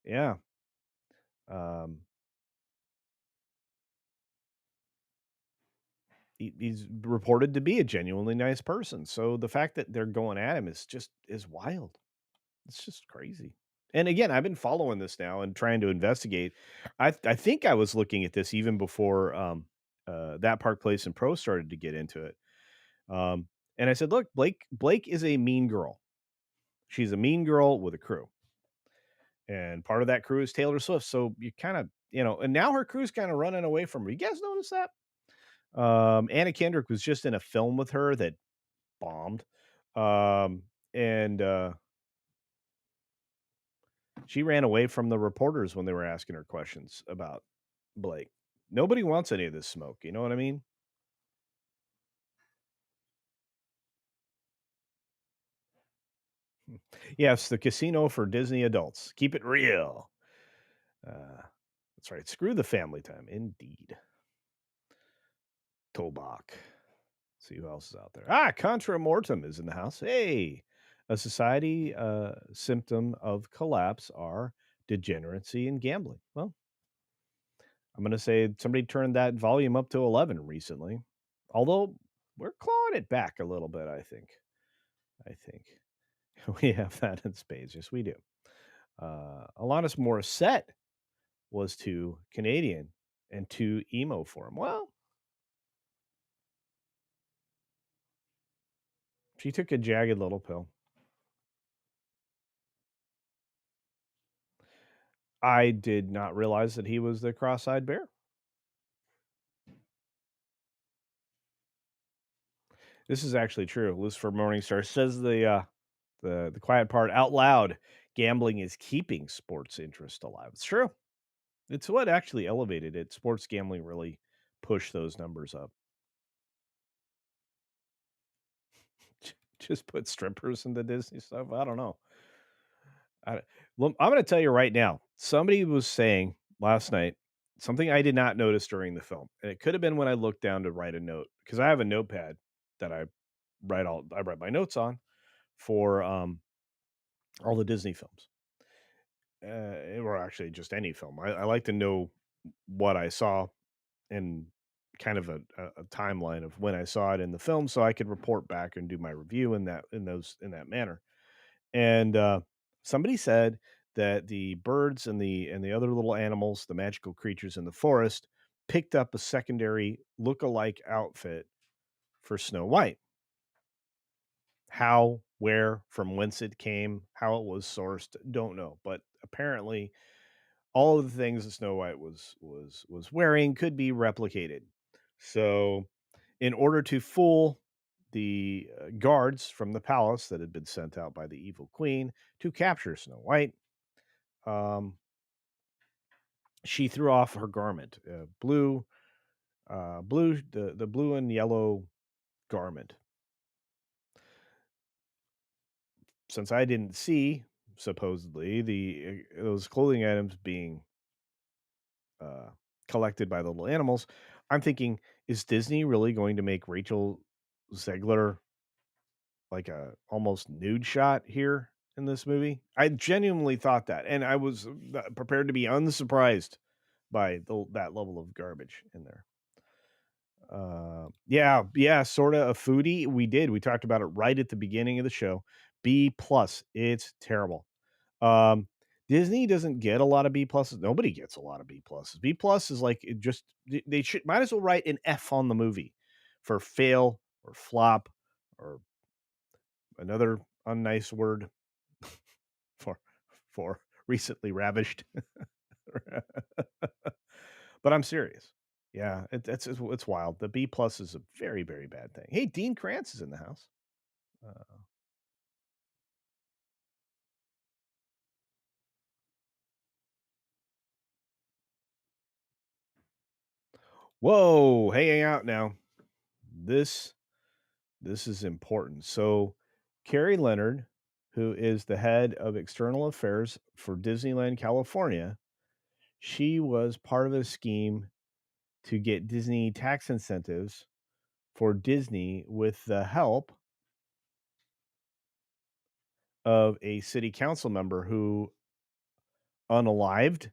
yeah, um, he's reported to be a genuinely nice person, so the fact that they're going at him is wild. It's just crazy. And again, I've been following this now and trying to investigate. I think I was looking at this even before, That Park Place and Pro started to get into it. Um, and I said, "Look, Blake is a mean girl. She's a mean girl with a crew, and part of that crew is Taylor Swift. So you kind of, and now her crew's kind of running away from her. You guys notice that? Anna Kendrick was just in a film with her that bombed, and she ran away from the reporters when they were asking her questions about Blake. Nobody wants any of this smoke. You know what I mean? Yes, the casino for Disney adults. Keep it real. Uh, that's right. Screw the family time. Indeed. Tobach. See who else is out there. Contra Mortem is in the house. Hey, a society symptom of collapse are degeneracy and gambling. Well, I'm going to say somebody turned that volume up to 11 recently. Although we're clawing it back a little bit, I think. I think we have that in spades. Yes, we do. Alanis Morissette was too Canadian and too emo for him. Well, she took a jagged little pill. I did not realize that he was the cross-eyed bear. This is actually true. Lucifer Morningstar says the quiet part out loud. Gambling is keeping sports interest alive. It's true. It's what actually elevated it. Sports gambling really pushed those numbers up. Just put strippers in the Disney stuff. I don't know. I, well, I'm going to tell you right now. Somebody was saying last night something I did not notice during the film, and it could have been when I looked down to write a note because I have a notepad that I write my notes on for all the Disney films, or actually just any film. I like to know what I saw and kind of a timeline of when I saw it in the film, so I could report back and do my review in that manner. And somebody said that the birds and the other little animals, the magical creatures in the forest, picked up a secondary look-alike outfit for Snow White. How, where, from whence it came, how it was sourced, don't know. But apparently, all of the things that Snow White was wearing could be replicated. So, in order to fool the guards from the palace that had been sent out by the evil queen to capture Snow White, um, she threw off her garment, the blue and yellow garment. Since I didn't see supposedly the those clothing items being uh, collected by the little animals, I'm thinking, is Disney really going to make Rachel Zegler like a almost nude shot here in this movie? I genuinely thought that, and I was prepared to be unsurprised by that level of garbage in there. Yeah, sorta a foodie. We talked about it right at the beginning of the show. B plus, it's terrible. Um, Disney doesn't get a lot of B pluses. Nobody gets a lot of B pluses. B plus is like it just they should might as well write an F on the movie for fail or flop or another unnice word for recently ravished. But I'm serious. Yeah, it's wild. The B plus is a very, very bad thing. Hey, Dean Krantz is in the house. Uh, whoa, hang out now. This this is important. So, Carrie Leonard, who is the head of external affairs for Disneyland California, She was part of a scheme to get Disney tax incentives for Disney with the help of a city council member who unalived.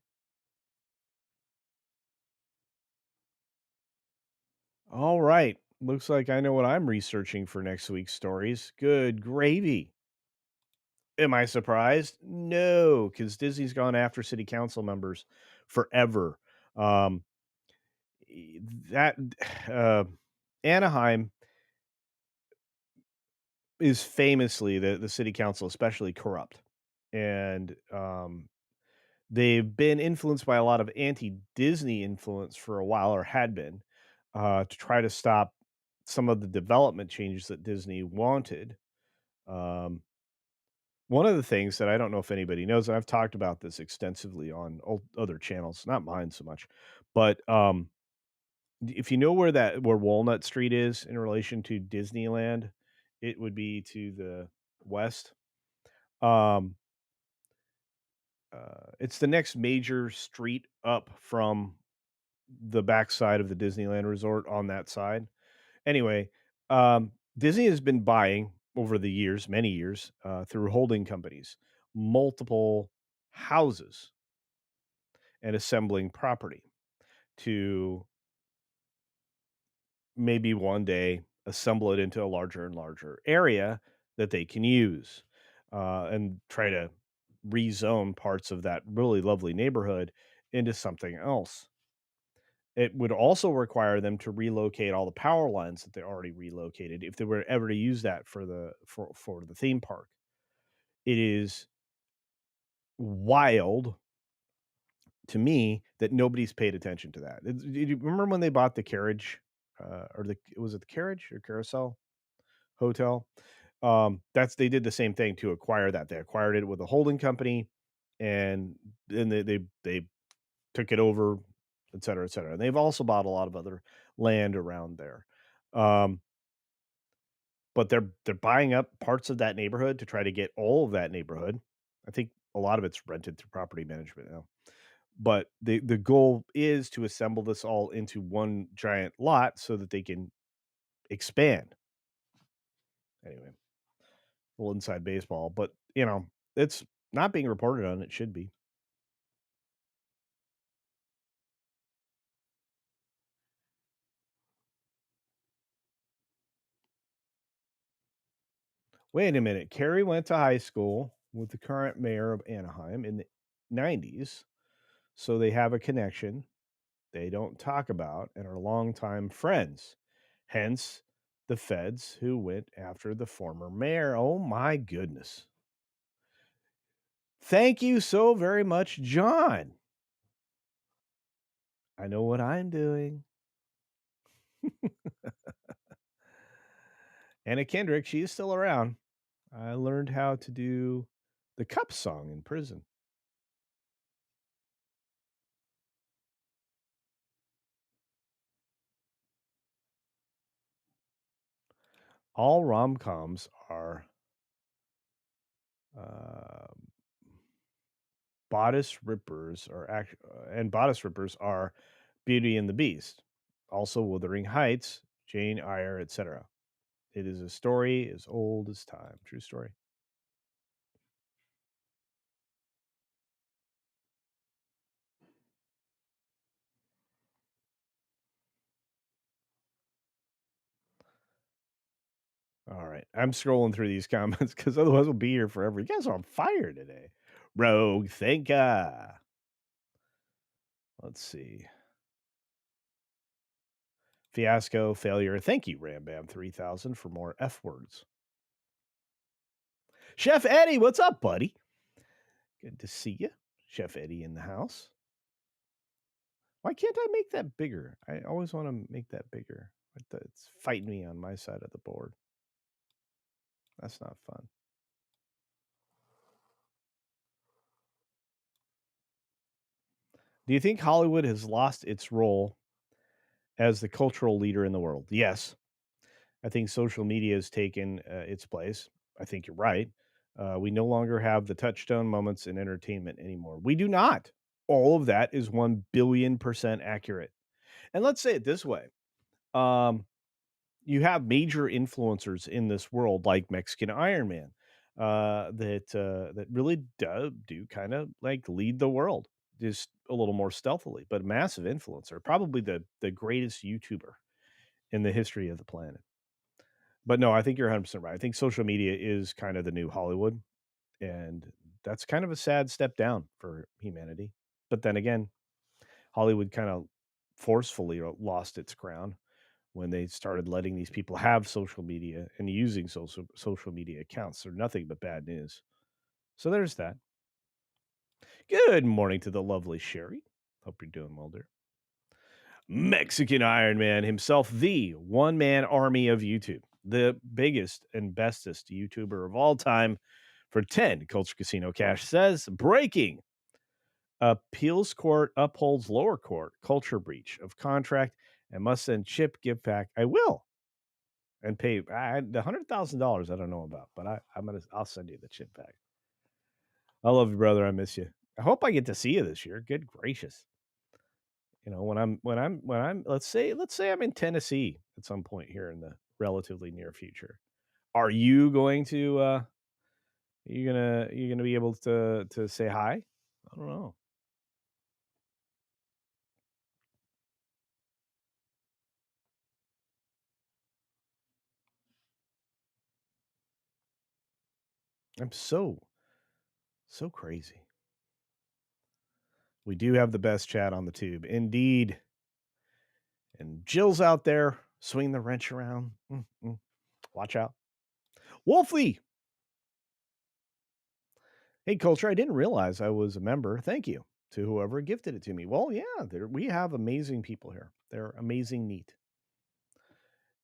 All right. Looks like I know what I'm researching for next week's stories. Good gravy. Am I surprised? No, because Disney's gone after city council members forever. Um, that uh, Anaheim is famously the city council, especially corrupt, and they've been influenced by a lot of anti-Disney influence for a while, or had been, to try to stop some of the development changes that Disney wanted. Um, One of the things that I don't know if anybody knows, and I've talked about this extensively on other channels, not mine so much, but if you know where Walnut Street is in relation to Disneyland, it would be to the west. Um, it's the next major street up from the backside of the Disneyland resort on that side. Anyway, Disney has been buying over the years, many years, through holding companies, multiple houses and assembling property to maybe one day assemble it into a larger and larger area that they can use, and try to rezone parts of that really lovely neighborhood into something else. It would also require them to relocate all the power lines that they already relocated if they were ever to use that for the theme park. It is wild to me that nobody's paid attention to that. Did you remember when they bought the carriage, or was it the carriage or carousel hotel? That's they did the same thing to acquire that. They acquired it with a holding company, and then they took it over, et cetera, et cetera. And they've also bought a lot of other land around there. Um, but they're buying up parts of that neighborhood to try to get all of that neighborhood. I think a lot of it's rented through property management now. But the goal is to assemble this all into one giant lot so that they can expand. Anyway, a little inside baseball, but it's not being reported on. It should be. Wait a minute. Kerry went to high school with the current mayor of Anaheim in the 90s, so they have a connection they don't talk about and are longtime friends. Hence, the feds who went after the former mayor. Oh my goodness. Thank you so very much, John. I know what I'm doing. Anna Kendrick, she is still around. I learned how to do the cup song in prison. All rom coms are uh, bodice rippers, and bodice rippers are Beauty and the Beast, also Wuthering Heights, Jane Eyre, etc. It is a story as old as time. True story. All right. I'm scrolling through these comments because otherwise we'll be here forever. You guys are on fire today. Rogue Thinker. Let's see. Fiasco, failure. Thank you, Rambam 3000 for more F words. Chef Eddie, what's up, buddy? Good to see you. Chef Eddie in the house. Why can't I make that bigger? I always want to make that bigger. It's fighting me on my side of the board. That's not fun. Do you think Hollywood has lost its role as the cultural leader in the world? Yes. I think social media has taken its place. I think you're right. We no longer have the touchstone moments in entertainment anymore. We do not. All of that is 1,000,000,000% accurate. And let's say it this way. Um, you have major influencers in this world like Mexican Iron Man, that really do kind of like lead the world, just a little more stealthily, but massive influencer, probably the greatest YouTuber in the history of the planet. But no, I think you're 100% right. I think social media is kind of the new Hollywood, and that's kind of a sad step down for humanity. But then again, Hollywood kind of forcefully lost its crown when they started letting these people have social media and using social media accounts. They're nothing but bad news. So there's that. Good morning to the lovely Sherry. Hope you're doing well, dear. Mexican Iron Man himself, the one man army of YouTube, the biggest and bestest YouTuber of all time for 10. Culture Casino Cash says breaking. Appeals court upholds lower court culture breach of contract and must send chip give back. I will. And pay the $100,000 I don't know about, but I'll send you the chip back. I love you, brother. I miss you. I hope I get to see you this year. Good gracious. You know, when I'm let's say I'm in Tennessee at some point here in the relatively near future. Are you going to you gonna be able to say hi? I don't know. I'm so crazy. We do have the best chat on the tube. Indeed. And Jill's out there swinging the wrench around. Watch out. Wolfie. Hey, Culture, I didn't realize I was a member. Thank you to whoever gifted it to me. Well, yeah, we have amazing people here. They're amazing neat.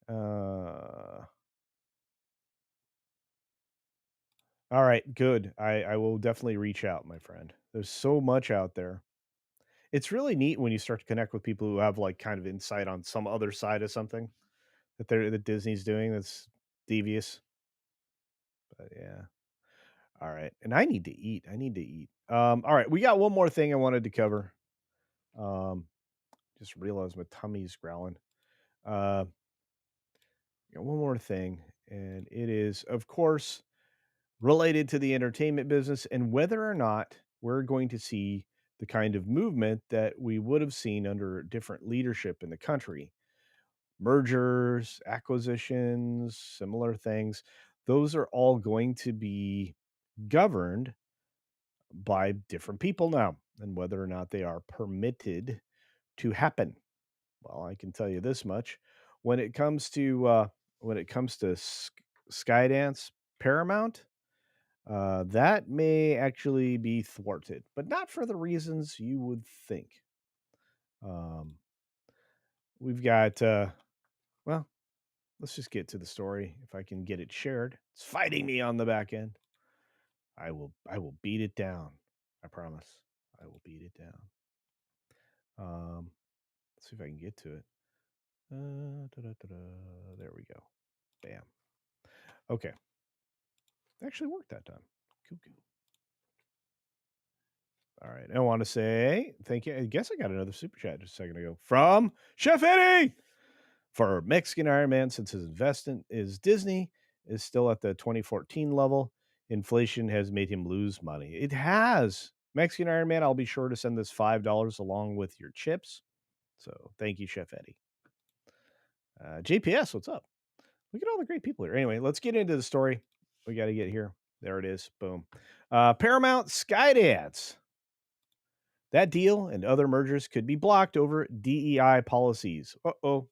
Uh, all right, good. I will definitely reach out, my friend. There's so much out there. It's really neat when you start to connect with people who have like kind of insight on some other side of something that Disney's doing that's devious. But yeah. All right. And I need to eat. I need to eat. All right, we got one more thing I wanted to cover. Um, just realized my tummy's growling. Uh, got one more thing, and it is, of course, related to the entertainment business and whether or not we're going to see the kind of movement that we would have seen under different leadership in the country. Mergers, acquisitions, similar things. Those are all going to be governed by different people now, and whether or not they are permitted to happen. Well, I can tell you this much: when it comes to Skydance Paramount, that may actually be thwarted, but not for the reasons you would think. Um, we've got well, let's just get to the story if I can get it shared. It's fighting me on the back end. I will beat it down. I promise. I will beat it down. Um, let's see if I can get to it. There we go. Bam. Okay. Actually worked that time. Cuckoo. All right. I want to say thank you. I guess I got another super chat just a second ago from Chef Eddie for Mexican Iron Man. Since his investment is Disney is still at the 2014 level. Inflation has made him lose money. It has. Mexican Iron Man, I'll be sure to send this $5 along with your chips. So thank you, Chef Eddie. JPS, what's up? Look at all the great people here. Anyway, let's get into the story. We got to get here. There it is. Boom. Paramount Skydance. That deal and other mergers could be blocked over DEI policies. Uh-oh.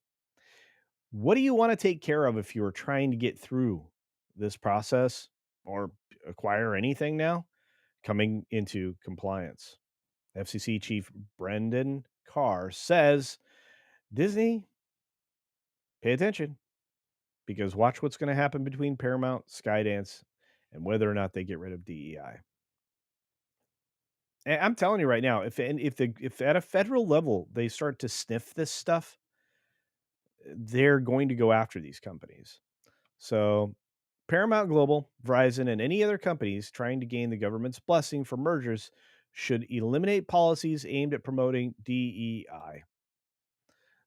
What do you want to take care of if you're trying to get through this process or acquire anything now coming into compliance? FCC Chief Brendan Carr says, Disney, pay attention. Because watch what's going to happen between Paramount, Skydance, and whether or not they get rid of DEI. And I'm telling you right now, if at a federal level they start to sniff this stuff, they're going to go after these companies. So Paramount Global, Verizon, and any other companies trying to gain the government's blessing for mergers should eliminate policies aimed at promoting DEI.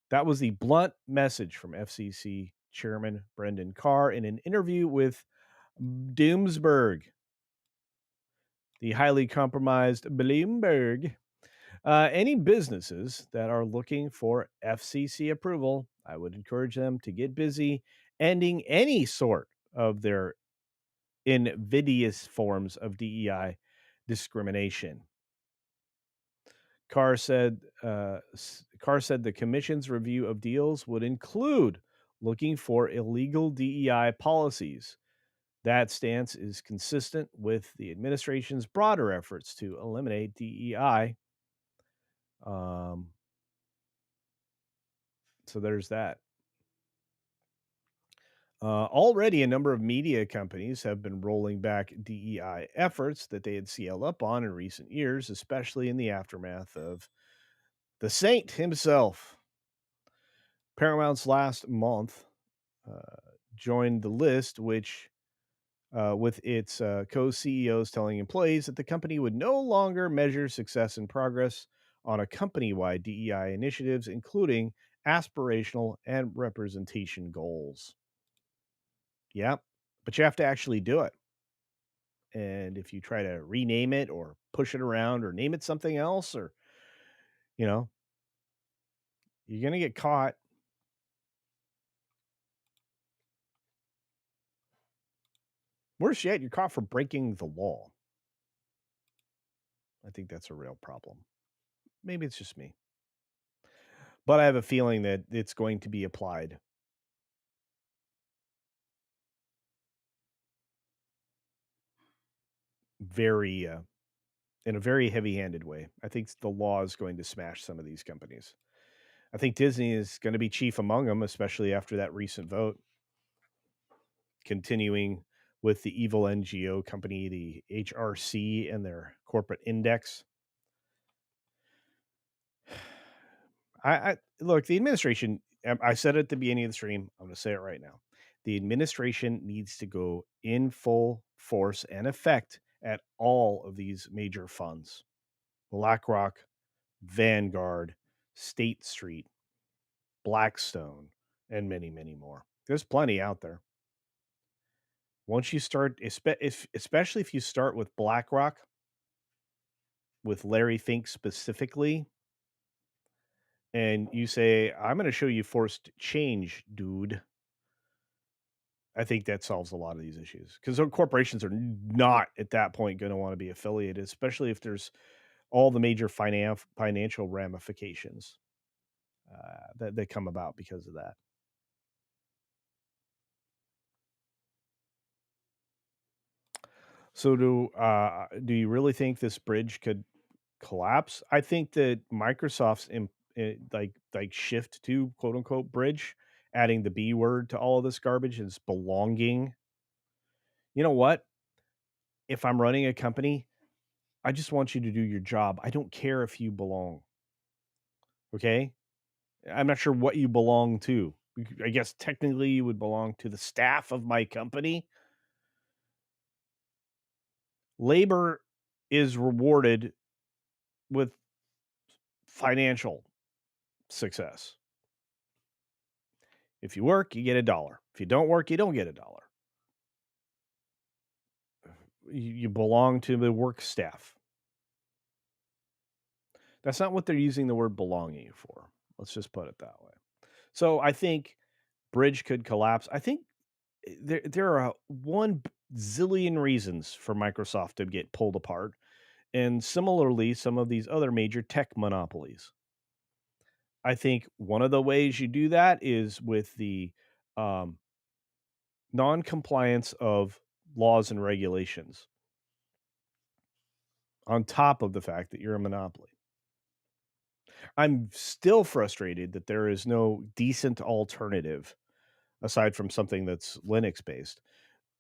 That was the blunt message from FCC Chairman Brendan Carr in an interview with Doomsburg, the highly compromised Bloomberg. Any businesses that are looking for FCC approval, I would encourage them to get busy ending any sort of their invidious forms of DEI discrimination. Carr said the commission's review of deals would include looking for illegal DEI policies. That stance is consistent with the administration's broader efforts to eliminate DEI. Um, so there's that. Already, a number of media companies have been rolling back DEI efforts that they had scaled up on in recent years, especially in the aftermath of the saint himself. Paramount's last month uh, joined the list, which with its co-CEOs telling employees that the company would no longer measure success and progress on a company-wide DEI initiatives, including aspirational and representation goals. Yeah, but you have to actually do it. And if you try to rename it or push it around or name it something else, or, you know, you're going to get caught. Worse yet, you're caught for breaking the law. I think that's a real problem. Maybe it's just me, but I have a feeling that it's going to be applied very, in a very heavy-handed way. I think the law is going to smash some of these companies. I think Disney is going to be chief among them, especially after that recent vote. Continuing with the evil NGO company, the HRC, and their corporate index. I look, the administration. I said it at the beginning of the stream. I'm going to say it right now. The administration needs to go in full force and effect at all of these major funds: BlackRock, Vanguard, State Street, Blackstone, and many, many more. There's plenty out there. Once you start, especially if you start with BlackRock, with Larry Fink specifically, and you say, I'm going to show you forced change, dude. I think that solves a lot of these issues because corporations are not at that point going to want to be affiliated, especially if there's all the major financial ramifications that come about because of that. So, do you really think this bridge could collapse? I think that Microsoft's like shift to quote unquote bridge, adding the B word to all of this garbage is belonging. You know what? If I'm running a company, I just want you to do your job. I don't care if you belong. Okay? I'm not sure what you belong to. I guess technically you would belong to the staff of my company. Labor is rewarded with financial success. If you work, you get a dollar. If you don't work, you don't get a dollar. You belong to the work staff. That's not what they're using the word belonging for. Let's just put it that way. So I think bridge could collapse. I think there are 1 zillion reasons for Microsoft to get pulled apart, and similarly, some of these other major tech monopolies. I think one of the ways you do that is with the um, non-compliance of laws and regulations, on top of the fact that you're a monopoly. I'm still frustrated that there is no decent alternative aside from something that's Linux based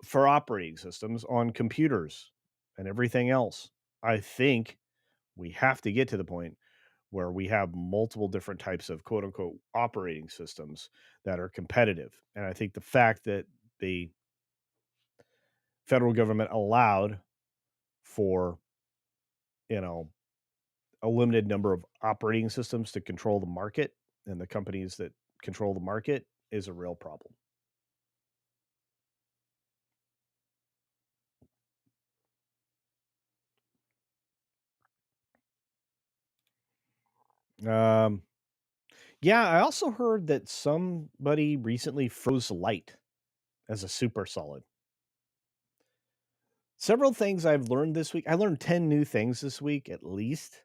for operating systems on computers and everything else. I think we have to get to the point where we have multiple different types of quote unquote operating systems that are competitive. And I think the fact that the federal government allowed for, a limited number of operating systems to control the market, and the companies that control the market is a real problem. Um, yeah, I also heard that somebody recently froze light as a super solid. Several things I've learned this week. I learned 10 new things this week at least,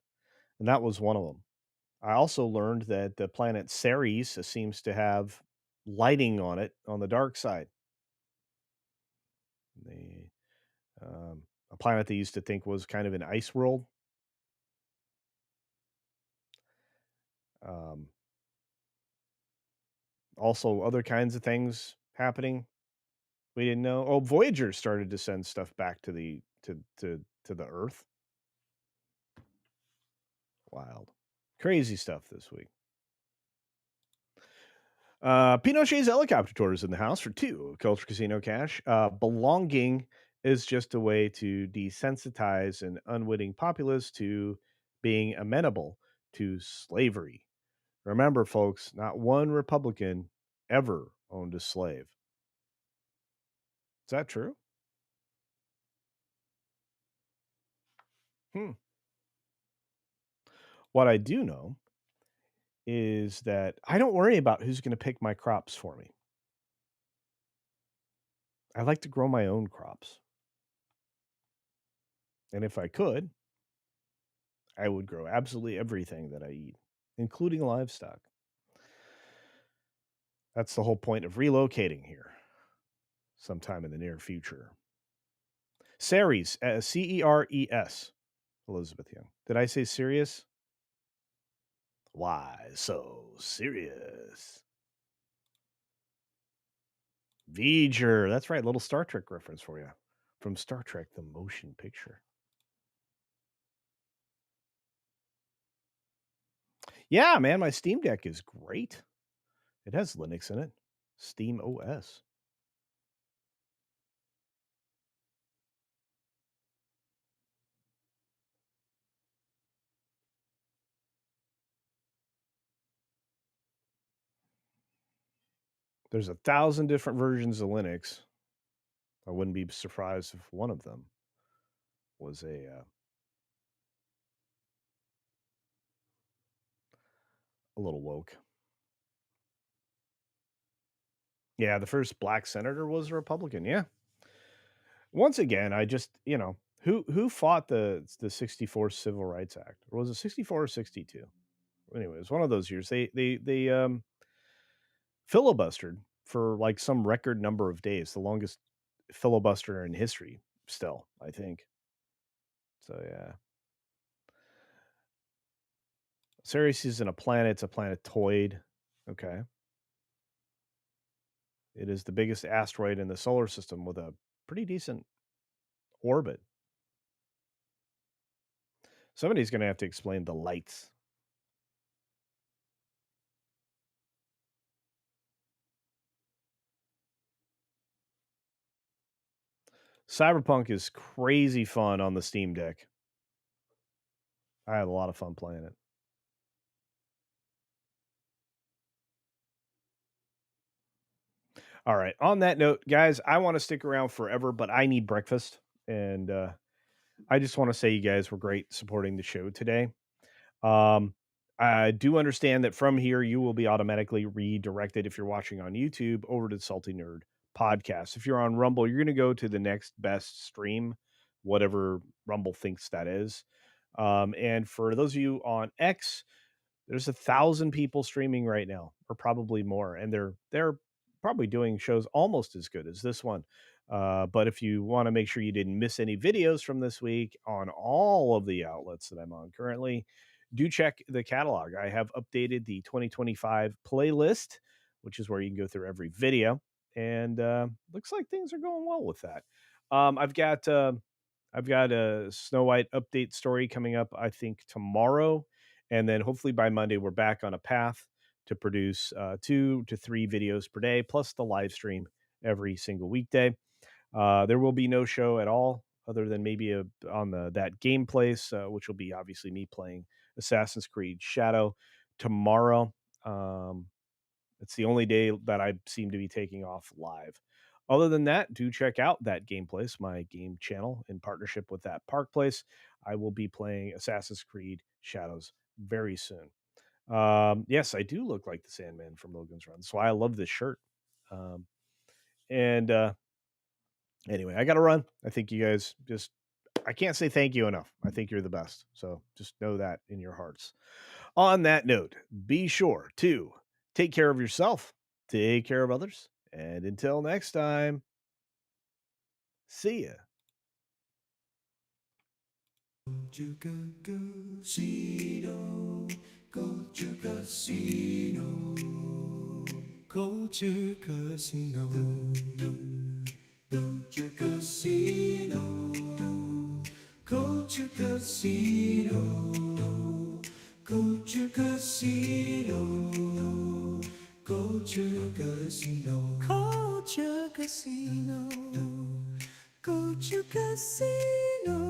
and that was one of them. I also learned that the planet Ceres seems to have lighting on it on the dark side. The a planet they used to think was kind of an ice world. Um, Also, other kinds of things happening we didn't know. Oh, Voyager started to send stuff back to the Earth. Wild, crazy stuff this week. Pinochet's helicopter tour is in the house for two. Culture Casino Cash. Belonging is just a way to desensitize an unwitting populace to being amenable to slavery. Remember, folks, not one Republican ever owned a slave. Is that true? Hmm. What I do know is that I don't worry about who's going to pick my crops for me. I like to grow my own crops. And if I could, I would grow absolutely everything that I eat, including livestock. That's the whole point of relocating here sometime in the near future. Ceres, Ceres, Elizabeth Young. Did I say serious? Why so serious? V'ger. That's right. Little Star Trek reference for you from Star Trek, the motion picture. Yeah, man. My Steam Deck is great. It has Linux in it. Steam OS. There's 1,000 different versions of Linux. I wouldn't be surprised if one of them was a little woke. Yeah, the first black senator was a Republican. Yeah. Once again, I just, who fought the 64 Civil Rights Act? Or was it 64 or 62? Anyway, it was one of those years. They filibustered for like some record number of days, the longest filibuster in history still, I think. So yeah. Ceres isn't a planet, it's a planetoid. Okay. It is the biggest asteroid in the solar system with a pretty decent orbit. Somebody's going to have to explain the lights. Cyberpunk is crazy fun on the Steam Deck. I had a lot of fun playing it. All right. On that note, guys, I want to stick around forever, but I need breakfast. And I just want to say you guys were great supporting the show today. Um, I do understand that from here, you will be automatically redirected if you're watching on YouTube over to the Salty Nerd podcast. If you're on Rumble, you're going to go to the next best stream, whatever Rumble thinks that is. And for those of you on X, there's 1,000 people streaming right now, or probably more, and they're probably doing shows almost as good as this one. But if you want to make sure you didn't miss any videos from this week on all of the outlets that I'm on currently, do check the catalog. I have updated the 2025 playlist, which is where you can go through every video, and looks like things are going well with that. I've got a Snow White update story coming up, I think tomorrow, and then hopefully by Monday we're back on a path to produce 2 to 3 videos per day, plus the live stream every single weekday. There will be no show at all, other than maybe on that game place, which will be obviously me playing Assassin's Creed Shadow tomorrow. Um, it's the only day that I seem to be taking off live. Other than that, do check out that Game Place, my game channel in partnership with that Park Place. I will be playing Assassin's Creed Shadows very soon. Yes, I do look like the Sandman from Logan's Run. That's why I love this shirt. Um, and anyway, I got to run. I think you guys just, I can't say thank you enough. I think you're the best. So just know that in your hearts. On that note, be sure to take care of yourself, take care of others, and until next time, see ya. CultureCasino, CultureCasino, CultureCasino, CultureCasino, CultureCasino, CultureCasino, CultureCasino, CultureCasino, CultureCasino.